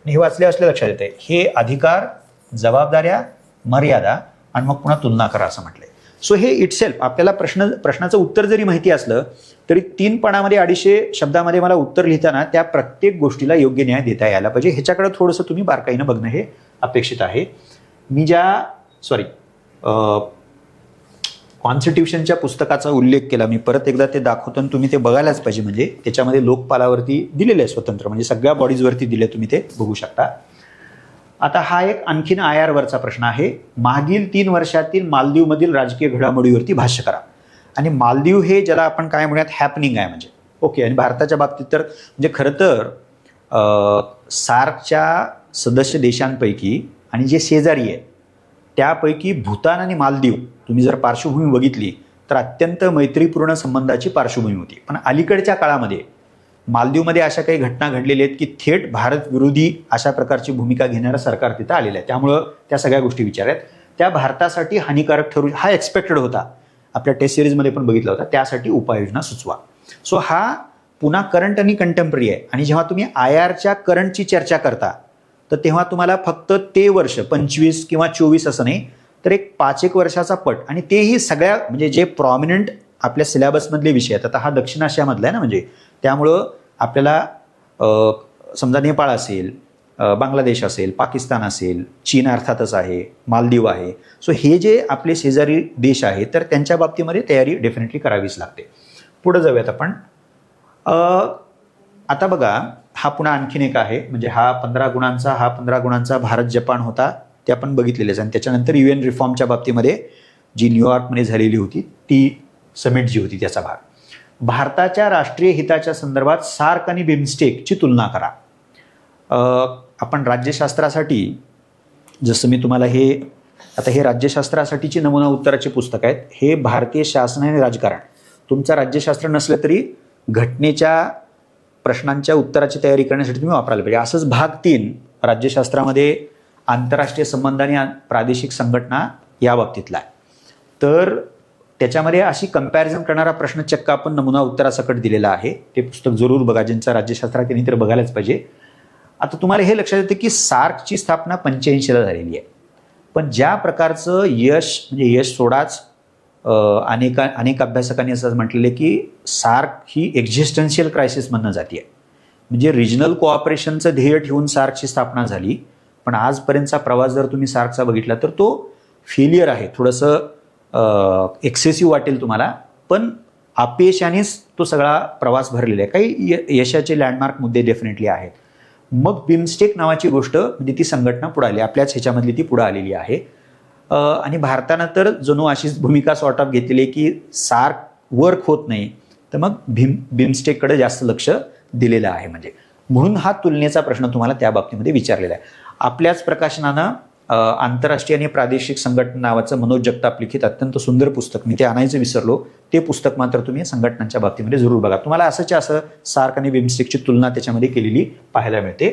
आणि हे वाचले लक्षात येते. हे अधिकार, जबाबदाऱ्या, मर्यादा आणि मग पुन्हा तुलना करा असं म्हटलंय. सो हे इटसेल्फ आपल्याला प्रश्नाचं उत्तर जरी माहिती असलं तरी 3 पानामध्ये 250 शब्दामध्ये मला उत्तर लिहिताना त्या प्रत्येक गोष्टीला योग्य न्याय देता यायला पाहिजे. ह्याच्याकडे थोडंसं तुम्ही बारकाईनं बघणं हे अपेक्षित आहे. मी कॉन्स्टिट्यूशनच्या पुस्तकाचा उल्लेख केला, मी परत एकदा ते दाखवतो आणि तुम्ही ते बघायलाच पाहिजे. म्हणजे त्याच्यामध्ये लोकपालावरती दिलेलं आहे स्वतंत्र, म्हणजे सगळ्या बॉडीजवरती दिले, तुम्ही ते बघू शकता. आता हा एक आणखीन IR वरचा प्रश्न आहे. मागील 3 वर्षातील मालदीवमधील राजकीय घडामोडीवरती भाष्य करा. आणि मालदीव हे ज्याला आपण काय म्हणूयात हॅपनिंग आहे म्हणजे, ओके. आणि भारताच्या बाबतीत तर म्हणजे खरं तर सार्कच्या सदस्य देशांपैकी आणि जे शेजारी आहे त्यापैकी भूतान आणि मालदीव तुम्ही जर पार्श्वभूमी बघितली तर अत्यंत मैत्रीपूर्ण संबंधाची पार्श्वभूमी होती. पण अलीकडच्या काळामध्ये मालदीवमध्ये अशा काही घटना घडलेल्या आहेत की थेट भारत विरोधी अशा प्रकारची भूमिका घेणारं सरकार तिथं आलेलं आहे. त्यामुळं त्या सगळ्या गोष्टी विचारात, त्या भारतासाठी हानिकारक ठरू, हा एक्सपेक्टेड होता, आपल्या टेस्ट सिरीजमध्ये पण बघितला होता. त्यासाठी उपाययोजना सुचवा. सो हा पुन्हा करंट आणि कंटेम्पररी आहे. आणि जेव्हा तुम्ही IRच्या करंटची चर्चा करता तर तेव्हा तुम्हाला फक्त ते वर्ष 25 किंवा 24 असं नाही, तर एक 5-1 वर्षाचा पट, आणि तेही सगळ्या म्हणजे जे प्रॉमिनंट आपल्या सिलेबसमधले विषय आहेत. आता हा दक्षिण आशियामधला आहे ना, म्हणजे त्यामुळं आपल्याला समजा नेपाळ असेल, बांगलादेश असेल, पाकिस्तान असेल, चीन अर्थातच आहे, मालदीव आहे. सो हे जे आपले शेजारी देश आहेत तर त्यांच्या बाबतीमध्ये तयारी डेफिनेटली करावीच लागते. पुढे जाऊयात आपण. आता बघा, हा पुन्हा आणखीन एक आहे, म्हणजे हा 15 गुणांचा भारत जपान होता, ते आपण बघितलेलेच. आणि त्याच्यानंतर UN रिफॉर्मच्या बाबतीमध्ये जी न्यूयॉर्कमध्ये झालेली होती ती समिट जी होती त्याचा भाग. भारताच्या राष्ट्रीय हिताच्या संदर्भात सार्क आणि बिमस्टेकची तुलना करा. आपण राज्यशास्त्रासाठी, जसं मी तुम्हाला हे राज्यशास्त्रासाठीची नमुना उत्तराचे पुस्तक आहेत. हे भारतीय शासन आणि राजकारण, तुमचं राज्यशास्त्र नसलं तरी घटनेच्या प्रश्नांच्या उत्तराची तयारी करण्यासाठी तुम्ही वापरायला पाहिजे. असंच भाग 3 राज्यशास्त्रामध्ये आंतरराष्ट्रीय संबंध आणि प्रादेशिक संघटना या बाबतीतला आहे. तर त्याच्यामध्ये अशी कंपॅरिझन करणारा प्रश्न चक्क आपण नमुना उत्तरासकट दिलेला आहे. ते पुस्तक जरूर बघा, ज्यांचा राज्यशास्त्रात त्यांनी तर बघायलाच पाहिजे. आता तुम्हाला हे लक्षात येतं की सार्कची स्थापना 85ला झालेली आहे. पण ज्या प्रकारचं यश, म्हणजे यश सोडाच, अनेक अभ्यासकांनी असं म्हटलेलं आहे की सार्क ही एक्झिस्टन्शियल क्रायसिस म्हणणं जाते आहे. म्हणजे रिजनल कोऑपरेशनचं ध्येय ठेवून सार्कची स्थापना झाली, पण आजपर्यंतचा प्रवास जर तुम्ही सार्कचा बघितला तर तो फेलियर आहे. थोडंसं एक्सेसिव्ह वाटेल तुम्हाला, पण अपयशानेच तो सगळा प्रवास भरलेला आहे. काही यशाचे लँडमार्क मुद्दे डेफिनेटली आहेत. मग बिमस्टेक नावाची गोष्ट, म्हणजे ती संघटना पुढे आली, आपल्याच ह्याच्यामधली ती पुढे आलेली आहे. आणि भारतानं तर जणू अशीच भूमिका सॉर्ट ऑफ घेतलेली आहे की सार्क वर्क होत नाही, तर मग बिमस्टेककडे जास्त लक्ष दिलेलं आहे. म्हणून हा तुलनेचा प्रश्न तुम्हाला त्या बाबतीमध्ये विचारलेला आहे. आपल्याच प्रकाशनानं आंतरराष्ट्रीय आणि प्रादेशिक संघटना नावाचं मनोज जगताप लिखित अत्यंत सुंदर पुस्तक, मी ते आणायचं विसरलो, ते पुस्तक मात्र तुम्ही संघटनांच्या बाबतीमध्ये जरूर बघा. तुम्हाला असं सार्क आणि बिमस्टेकची तुलना त्याच्यामध्ये केलेली पाहायला मिळते.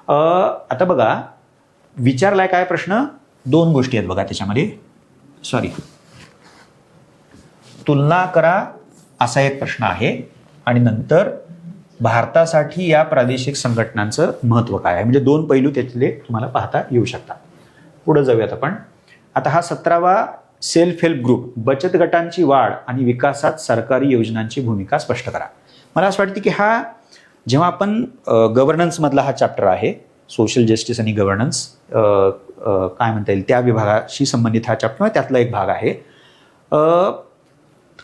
आता बघा, विचारलाय काय प्रश्न, 2 गोष्टी आहेत बघा त्याच्यामध्ये. तुलना करा असा एक प्रश्न आहे, आणि नंतर भारतासाठी या प्रादेशिक संघटनांचं महत्त्व काय आहे, म्हणजे 2 पैलू त्यातले तुम्हाला पाहता येऊ शकतात. पुढे जाऊयात आपण. आता हा 17वा सेल्फ हेल्प ग्रुप, बचत गटांची वाढ आणि विकासात सरकारी योजनांची भूमिका स्पष्ट करा. मला असं वाटतं की हा, जेव्हा आपण गव्हर्नन्समधला हा चॅप्टर आहे, सोशल जस्टिस आणि गव्हर्नन्स काय म्हणता येईल त्या विभागाशी संबंधित हा चॅप्टर, त्यातला एक भाग आहे.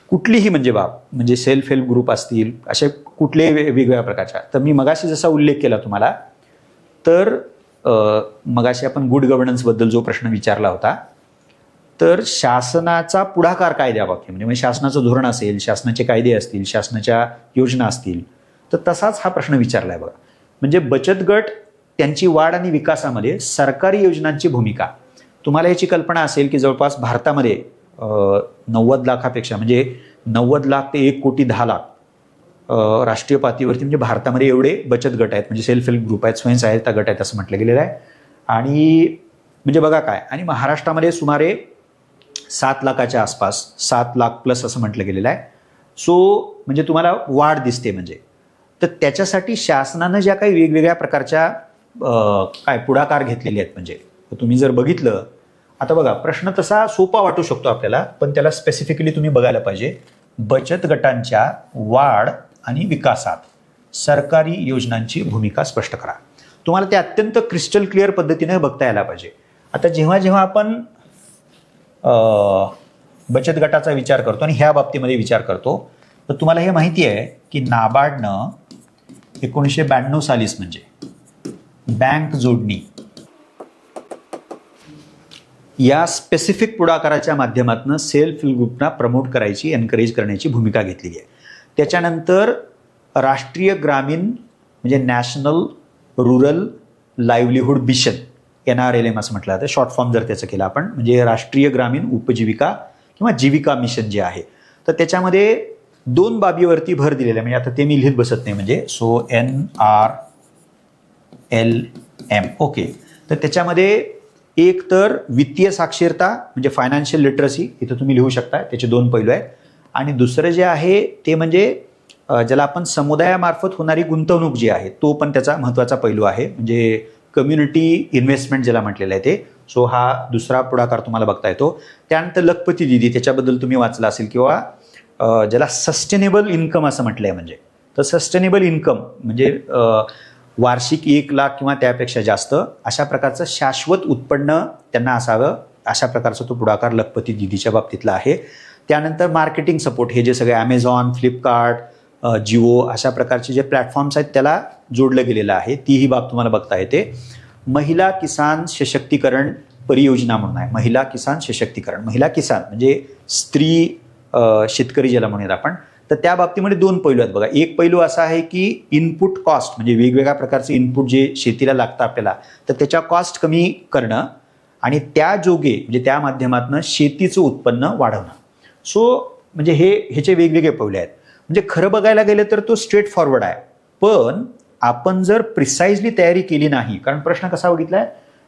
कुठलीही म्हणजे सेल्फ हेल्प ग्रुप असतील, असे कुठल्याही वेगवेगळ्या प्रकारच्या. तर मी मगाशी जसा उल्लेख केला तुम्हाला, तर मगाशी आपण गुड गव्हर्नन्सबद्दल जो प्रश्न विचारला होता, तर शासनाचा पुढाकार काय द्यावा, म्हणजे शासनाचं धोरण असेल, शासनाचे कायदे असतील, शासनाच्या योजना असतील, तर तसाच हा प्रश्न विचारलाय बघा. म्हणजे बचत गट, त्यांची वाढ आणि विकासामध्ये सरकारी योजनांची भूमिका. तुम्हाला याची कल्पना असेल की जवळपास भारतामध्ये 90 लाखापेक्षा, म्हणजे 90 लाख ते 1,10,00,000 राष्ट्रीय पातळीवरती म्हणजे भारतामध्ये एवढे बचत गट आहेत, म्हणजे सेल्फ हेल्प ग्रुप आहेत, स्वयंसहायता गट आहेत असं म्हटलं गेलेलं आहे. आणि म्हणजे बघा काय, आणि महाराष्ट्रामध्ये सुमारे 7 लाखाच्या आसपास, 7 लाख प्लस असं म्हटलं गेलेलं आहे. सो म्हणजे तुम्हाला वाढ दिसते. म्हणजे तर त्याच्यासाठी शासनानं ज्या काही वेगवेगळ्या प्रकारच्या काय पुढाकार घेतलेले आहेत, म्हणजे तुम्ही जर बघितलं, आता बघा प्रश्न तसा सोपा वाटू शकतो आपल्याला, पण त्याला स्पेसिफिकली तुम्ही बघायला पाहिजे. बचत गटांच्या वाढ आणि विकासात सरकारी योजनांची भूमिका स्पष्ट करा. तुम्हाला ते अत्यंत क्रिस्टल क्लिअर पद्धतीने बघता यायला पाहिजे. आता जेव्हा जेव्हा आपण बचत गटाचा विचार करतो आणि ह्या बाबतीमध्ये विचार करतो, तर तुम्हाला हे माहिती आहे की नाबार्डनं 1992 सालीच, म्हणजे बँक जोडणी या स्पेसिफिक पुढाकाराच्या माध्यमातून सेल्फ हेल्प ग्रुपना प्रमोट करायची, एनकरेज करण्याची भूमिका घेतलेली आहे. त्याच्यानंतर राष्ट्रीय ग्रामीण, म्हणजे national rural livelihood mission, NRLM असं म्हटलं जातं, शॉर्ट फॉर्म जर त्याचं केलं आपण, म्हणजे राष्ट्रीय ग्रामीण उपजीविका किंवा जीविका मिशन जे आहे, तर त्याच्यामध्ये 2 बाबीवरती भर दिलेला आहे. म्हणजे आता ते मी लिहित बसत नाही, म्हणजे सो NRLM. ओके, तर त्याच्यामध्ये एक तर वित्तीय साक्षरता, म्हणजे फायनान्शियल लिटरसी, इथं तुम्ही लिहू शकता, त्याचे 2 पैलू आहेत. आणि दुसरं जे आहे ते म्हणजे ज्याला आपण समुदायामार्फत होणारी गुंतवणूक जी आहे तो पण त्याचा महत्त्वाचा पैलू आहे, म्हणजे कम्युनिटी इन्व्हेस्टमेंट ज्याला म्हटलेलं आहे ते. सो हा दुसरा पुढाकार तुम्हाला बघता येतो. त्यानंतर लखपती दिदी, त्याच्याबद्दल तुम्ही वाचलं असेल, किंवा ज्याला सस्टेनेबल इन्कम असं म्हटलं आहे. म्हणजे तर सस्टेनेबल इन्कम म्हणजे वार्षिक 1 लाख किंवा त्यापेक्षा जास्त अशा प्रकारचं शाश्वत उत्पन्न त्यांना असावं, अशा प्रकारचा तो पुढाकार लखपती दिदीच्या बाबतीतला आहे. त्यानंतर मार्केटिंग सपोर्ट, हे जे सगळे ॲमेझॉन, फ्लिपकार्ट, जिओ अशा प्रकारचे जे प्लॅटफॉर्म्स आहेत त्याला जोडलं गेलेलं आहे, तीही बाब तुम्हाला बघता येते. महिला किसान सशक्तीकरण परियोजना म्हणून आहे. महिला किसान सशक्तीकरण, महिला किसान म्हणजे स्त्री शेतकरी ज्याला म्हणूयात आपण. तर त्या बाबतीमध्ये 2 पैलू आहेत बघा. एक पैलू असा आहे की इनपुट कॉस्ट, म्हणजे वेगवेगळ्या प्रकारचे इनपुट जे शेतीला लागतं आपल्याला, तर त्याच्या कॉस्ट कमी करणं आणि त्या जोगे म्हणजे त्या माध्यमातून शेतीचं उत्पन्न वाढवणं. सो म्हणजे ह्याचे वेगवेगळे पैलू आहेत. म्हणजे खरं बघायला गेलं तर तो स्ट्रेट फॉरवर्ड आहे, पण आपण जर प्रिसाइजली तयारी केली नाही, कारण प्रश्न कसा बघितलाय,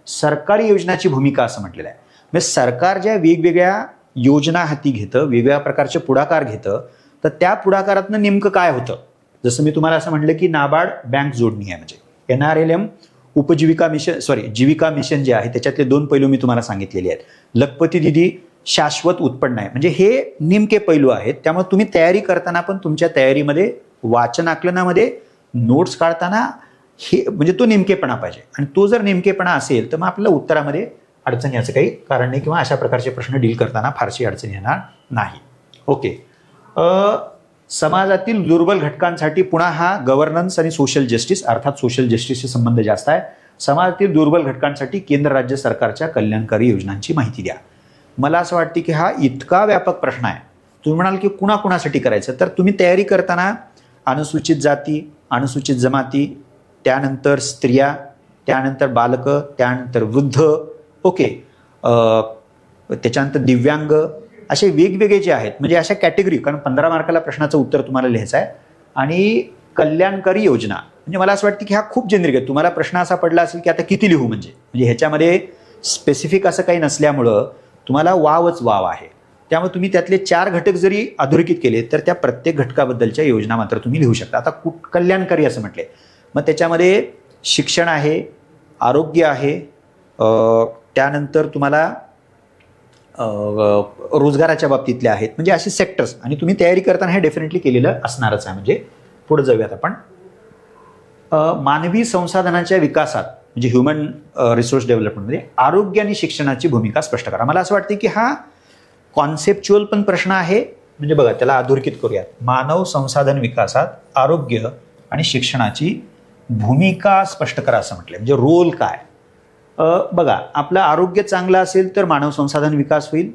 सरकारी योजनाची भूमिका असं म्हटलेलं आहे. म्हणजे सरकार ज्या वेगवेगळ्या योजना हाती घेतं, वेगवेगळ्या प्रकारचे पुढाकार घेतं, तर त्या पुढाकारातनं नेमकं काय होतं. जसं मी तुम्हाला असं म्हटलं की नाबार्ड बँक जोडणी आहे, म्हणजे NRLM उपजीविका मिशन, जीविका मिशन जे आहे त्याच्यातले 2 पैलू मी तुम्हाला सांगितलेले आहेत. लखपती दिदी शाश्वत उत्पन्न आहे, म्हणजे हे नेमके पैलू आहेत. त्यामुळे तुम्ही तयारी करताना पण तुमच्या तयारीमध्ये, वाचन आकलनामध्ये, नोट्स काढताना हे म्हणजे तो नेमकेपणा पाहिजे. आणि तो जर नेमकेपणा असेल तर मग आपल्याला उत्तरामध्ये अडचण याचं काही कारण नाही, किंवा अशा प्रकारचे प्रश्न डील करताना फारशी अडचण येणार नाही. ओके. समाजातील दुर्बल घटकांसाठी पुन्हा हा गव्हर्नन्स आणि सोशल जस्टिस, अर्थात सोशल जस्टिसशी संबंध जास्त आहे. समाजातील दुर्बल घटकांसाठी केंद्र राज्य सरकारच्या कल्याणकारी योजनांची माहिती द्या. मला असं वाटतं की हा इतका व्यापक प्रश्न आहे. तुम्ही म्हणाल की कुणाकुणासाठी करायचं, तर तुम्ही तयारी करताना अनुसूचित जाती, अनुसूचित जमाती, त्यानंतर स्त्रिया, त्यानंतर बालकं, त्यानंतर वृद्ध, ओके, त्याच्यानंतर दिव्यांग, असे वेगवेगळे जे आहेत, म्हणजे अशा कॅटेगरी, कारण 15 मार्काला प्रश्नाचं उत्तर तुम्हाला लिहायचं आहे. आणि कल्याणकारी योजना, म्हणजे मला असं वाटतं की हा खूप जेनरिक आहे. तुम्हाला प्रश्न असा पडला असेल की आता किती लिहू, म्हणजे ह्याच्यामध्ये स्पेसिफिक असं काही नसल्यामुळं तुम्हाला वावच वाव आहे. त्यामुळे तुम्ही त्यातले 4 घटक जरी अधोरेखित केले तर त्या प्रत्येक घटकाबद्दलच्या योजना मात्र तुम्ही लिहू शकता. आता कल्याणकारी असं म्हटले, मग त्याच्यामध्ये शिक्षण आहे, आरोग्य आहे, त्यानंतर तुम्हाला रोजगाराच्या बाबतीतले आहेत, म्हणजे असे सेक्टर्स. आणि तुम्ही तयारी करताना हे डेफिनेटली केलेलं असणारच आहे. म्हणजे पुढे जाऊयात आपण. मानवी संसाधनाच्या विकासात म्हणजे ह्युमन रिसोर्स डेव्हलपमेंटमध्ये आरोग्य आणि शिक्षणाची भूमिका स्पष्ट करा. मला असं वाटतं की हा कॉन्सेप्च्युअल पण प्रश्न आहे. म्हणजे बघा, त्याला अधोरेखित करूयात. मानव संसाधन विकासात आरोग्य आणि शिक्षणाची भूमिका स्पष्ट करा असं म्हटलं, म्हणजे रोल काय. बघा, आपलं आरोग्य चांगलं असेल तर मानव संसाधन विकास होईल.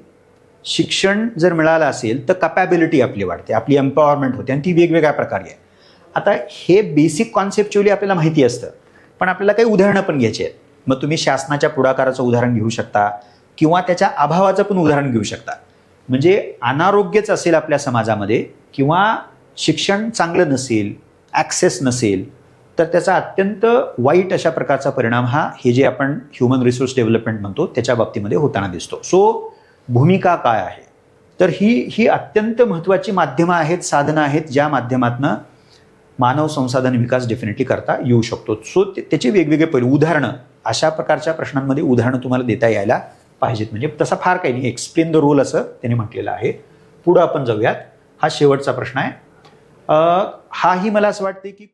शिक्षण जर मिळालं असेल तर कपॅबिलिटी आपली वाढते, आपली एम्पॉवरमेंट होते, आणि ती वेगवेगळ्या प्रकारे आहे. आता हे बेसिक कॉन्सेप्च्युअली आपल्याला माहिती असतं, पण आपल्याला काही उदाहरणं पण घ्यायची आहेत. मग तुम्ही शासनाच्या पुढाकाराचं उदाहरण घेऊ शकता, किंवा त्याच्या अभावाचं पण उदाहरण घेऊ शकता. म्हणजे अनारोग्यच असेल आपल्या समाजामध्ये, किंवा शिक्षण चांगलं नसेल, ॲक्सेस नसेल, तर त्याचा अत्यंत वाईट अशा प्रकारचा परिणाम हा हे जे आपण ह्युमन रिसोर्स डेव्हलपमेंट म्हणतो त्याच्या बाबतीमध्ये होताना दिसतो. सो भूमिका काय आहे, तर ही अत्यंत महत्त्वाची माध्यमं आहेत, साधनं आहेत, ज्या माध्यमातून मानव संसाधन विकास डेफिनेटली करता येऊ शकतो. सो त्याचे वेगवेगळे पैलू, उदाहरणं, अशा प्रकारच्या प्रश्नांमध्ये उदाहरणं तुम्हाला देता यायला पाहिजेत. म्हणजे तसा फार काही नाही, एक्सप्लेन द रोल असं त्याने म्हटलेलं आहे. पुढं आपण जाऊयात. हा शेवटचा प्रश्न आहे. हाही मला असं वाटतं की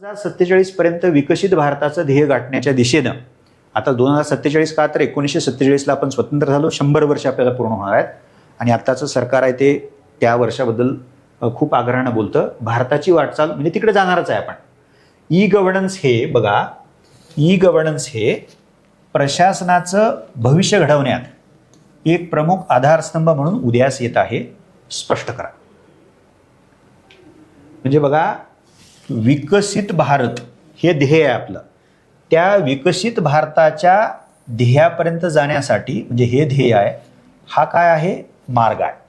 2047 पर्यंत विकसित भारताचं ध्येय गाठण्याच्या दिशेनं, आता 2047 का, तर 1947ला आपण स्वतंत्र झालो, 100 वर्ष आपल्याला पूर्ण होणार आहेत. आणि आत्ताचं सरकार आहे ते त्या वर्षाबद्दल खूप आग्रहानं बोलतं. भारताची वाटचाल म्हणजे तिकडे जाणारच आहे आपण. ई गव्हर्नन्स हे बघा, ई गव्हर्नन्स हे प्रशासनाचं भविष्य घडवण्यात एक प्रमुख आधारस्तंभ म्हणून उदयास येत आहे, स्पष्ट करा. म्हणजे बघा, विकसित भारत हे ध्येय आहे आपलं. त्या विकसित भारताच्या ध्येयापर्यंत जाण्यासाठी म्हणजे हे ध्येय आहे, हा काय आहे, मार्ग आहे.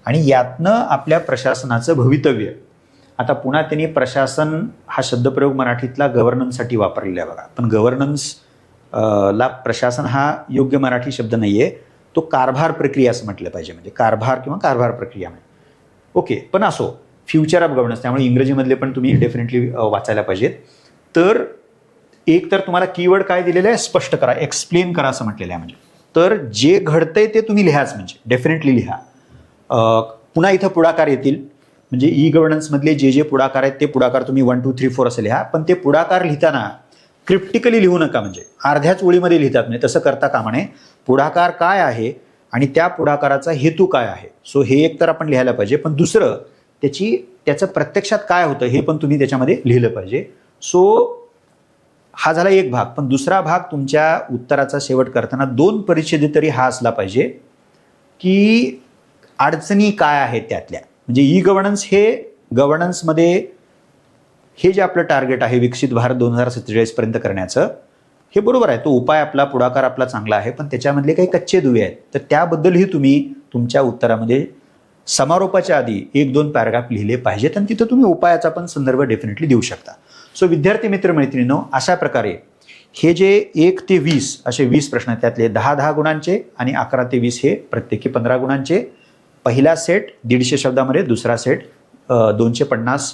आणि यातनं आपल्या प्रशासनाचं भवितव्य. आता पुन्हा त्यांनी प्रशासन हा शब्दप्रयोग मराठीतला गव्हर्नन्ससाठी वापरलेला आहे बघा, पण गव्हर्नन्स ला प्रशासन हा योग्य मराठी शब्द नाही आहे, तो कारभार प्रक्रिया असं म्हटलं पाहिजे. म्हणजे कारभार किंवा कारभार प्रक्रिया. ओके, पण असो, फ्युचर ऑफ गव्हर्नन्स, त्यामुळे इंग्रजीमधले पण तुम्ही डेफिनेटली वाचायला पाहिजेत. तर एक तर तुम्हाला कीवर्ड काय दिलेलं आहे, स्पष्ट करा, एक्सप्लेन करा असं म्हटलेलं आहे. म्हणजे तर जे घडतंय ते तुम्ही लिहाच, म्हणजे डेफिनेटली लिहा. पुन्हा इथं पुढाकार येतील, म्हणजे ई गव्हर्नन्समधले जे पुढाकार आहेत ते पुढाकार तुम्ही 1 2 3 4 असं लिहा. पण ते पुढाकार लिहिताना क्रिप्टिकली लिहू नका, म्हणजे अर्ध्याच ओळीमध्ये लिहितात, म्हणजे तसं करता कामा नये. पुढाकार काय आहे आणि त्या पुढाकाराचा हेतू काय आहे, सो हे एक तर आपण लिहायला पाहिजे. पण दुसरं त्याचं प्रत्यक्षात काय होतं हे पण तुम्ही त्याच्यामध्ये लिहिलं पाहिजे. सो हा झाला एक भाग. पण दुसरा भाग तुमच्या उत्तराचा शेवट करताना 2 परिच्छेद तरी हा असला पाहिजे की अडचणी काय आहेत त्यातल्या. म्हणजे ई गव्हर्नन्स हे गव्हर्नन्समध्ये हे जे आपलं टार्गेट आहे विकसित भारत 2047 पर्यंत करण्याचं, हे बरोबर आहे, तो उपाय आपला, पुढाकार आपला चांगला आहे, पण त्याच्यामधले काही कच्चे दुवे आहेत. तर त्याबद्दलही तुम्ही तुमच्या उत्तरामध्ये समारोपाच्या आधी 1-2 पॅराग्राफ लिहिले पाहिजेत आणि तिथं तुम्ही उपायाचा पण संदर्भ डेफिनेटली देऊ शकता. सो विद्यार्थी मित्र मैत्रिणींनो, अशा प्रकारे हे जे 1 ते 20 असे 20 प्रश्न आहेत, त्यातले 10-10 गुणांचे आणि 11 ते 20 हे प्रत्येकी 15 गुणांचे. पहिला सेट 150 शब्दामध्ये, दुसरा सेट 250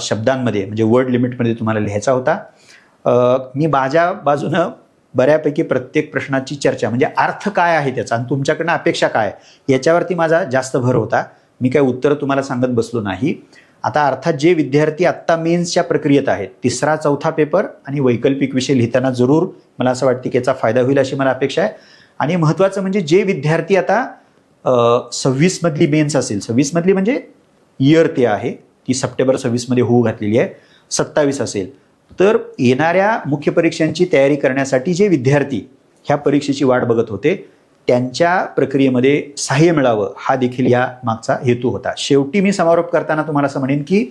शब्दांमध्ये, म्हणजे वर्ड लिमिटमध्ये तुम्हाला लिहायचा होता. मी माझ्या बाजूनं बऱ्यापैकी प्रत्येक प्रश्नाची चर्चा, म्हणजे अर्थ काय आहे त्याचा आणि तुमच्याकडनं अपेक्षा काय, याच्यावरती माझा जास्त भर होता. मी काही उत्तरं तुम्हाला सांगत बसलो नाही. आता अर्थात जे विद्यार्थी आत्ता मेन्सच्या प्रक्रियेत आहेत, 3रा-4था पेपर आणि वैकल्पिक विषय लिहिताना जरूर मला असं वाटतं की याचा फायदा होईल अशी मला अपेक्षा आहे. आणि महत्त्वाचं म्हणजे जे विद्यार्थी आता 26 मधली मेन्स असेल, 26 मधली म्हणजे इयर ते आहे, ती सप्टेंबर 26 मध्ये होऊ घातलेली आहे, 27 असेल, तर येणाऱ्या मुख्य परीक्षांची तयारी करण्यासाठी जे विद्यार्थी ह्या परीक्षेची वाट बघत होते त्यांच्या प्रक्रियेमध्ये सहाय्य मिळावं, हा देखील या मागचा हेतू होता. शेवटी मी समारोप करताना तुम्हाला असं म्हणेन की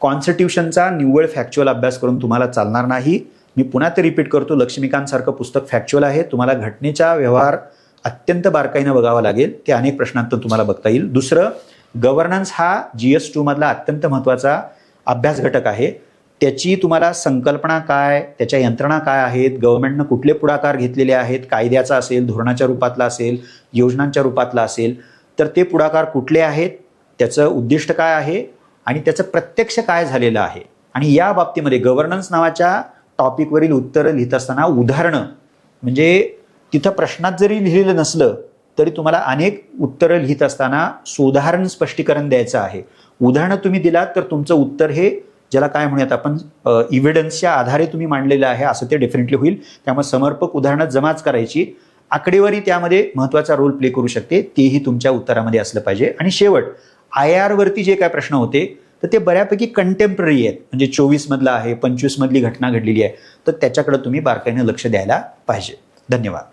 कॉन्स्टिट्यूशनचा निव्वळ फॅक्च्युअल अभ्यास करून तुम्हाला चालणार नाही. मी पुन्हा ते रिपीट करतो, लक्ष्मीकांतसारखं पुस्तक फॅक्च्युअल आहे, तुम्हाला घटनेचा व्यवहार अत्यंत बारकाईनं बघावा लागेल, ते अनेक प्रश्नांतून तुम्हाला बघता येईल. दुसरं, गव्हर्नन्स हा GS2 मधला अत्यंत महत्त्वाचा अभ्यास घटक आहे. त्याची तुम्हाला संकल्पना काय, त्याच्या यंत्रणा काय आहेत, गव्हर्नमेंटनं कुठले पुढाकार घेतलेले आहेत, कायद्याचा असेल, धोरणाच्या रूपातला असेल, योजनांच्या रूपातला असेल, तर ते पुढाकार कुठले आहेत, त्याचं उद्दिष्ट काय आहे आणि त्याचं प्रत्यक्ष काय झालेलं आहे. आणि या बाबतीमध्ये गव्हर्नन्स नावाच्या टॉपिकवरील उत्तरं लिहित असताना उदाहरणं, म्हणजे तिथं प्रश्नात जरी लिहिलेलं नसलं तरी तुम्हाला अनेक उत्तरं लिहित असताना सुधारण स्पष्टीकरण द्यायचं आहे. उदाहरणं तुम्ही दिलात तर तुमचं उत्तर हे ज्याला काय म्हणूयात आपण इव्हिडन्सच्या आधारे तुम्ही मांडलेलं आहे असं ते डेफिनेटली होईल. त्यामुळे समर्पक उदाहरणं जमाच करायची, आकडेवारी त्यामध्ये महत्त्वाचा रोल प्ले करू शकते, तेही तुमच्या उत्तरामध्ये असलं पाहिजे. आणि शेवट, IR वरती जे काय प्रश्न होते तर ते बऱ्यापैकी कंटेम्पररी आहेत, म्हणजे 24 मधला आहे, 25 मधली घटना घडलेली आहे, तर त्याच्याकडे तुम्ही बारकाईने लक्ष द्यायला पाहिजे. धन्यवाद.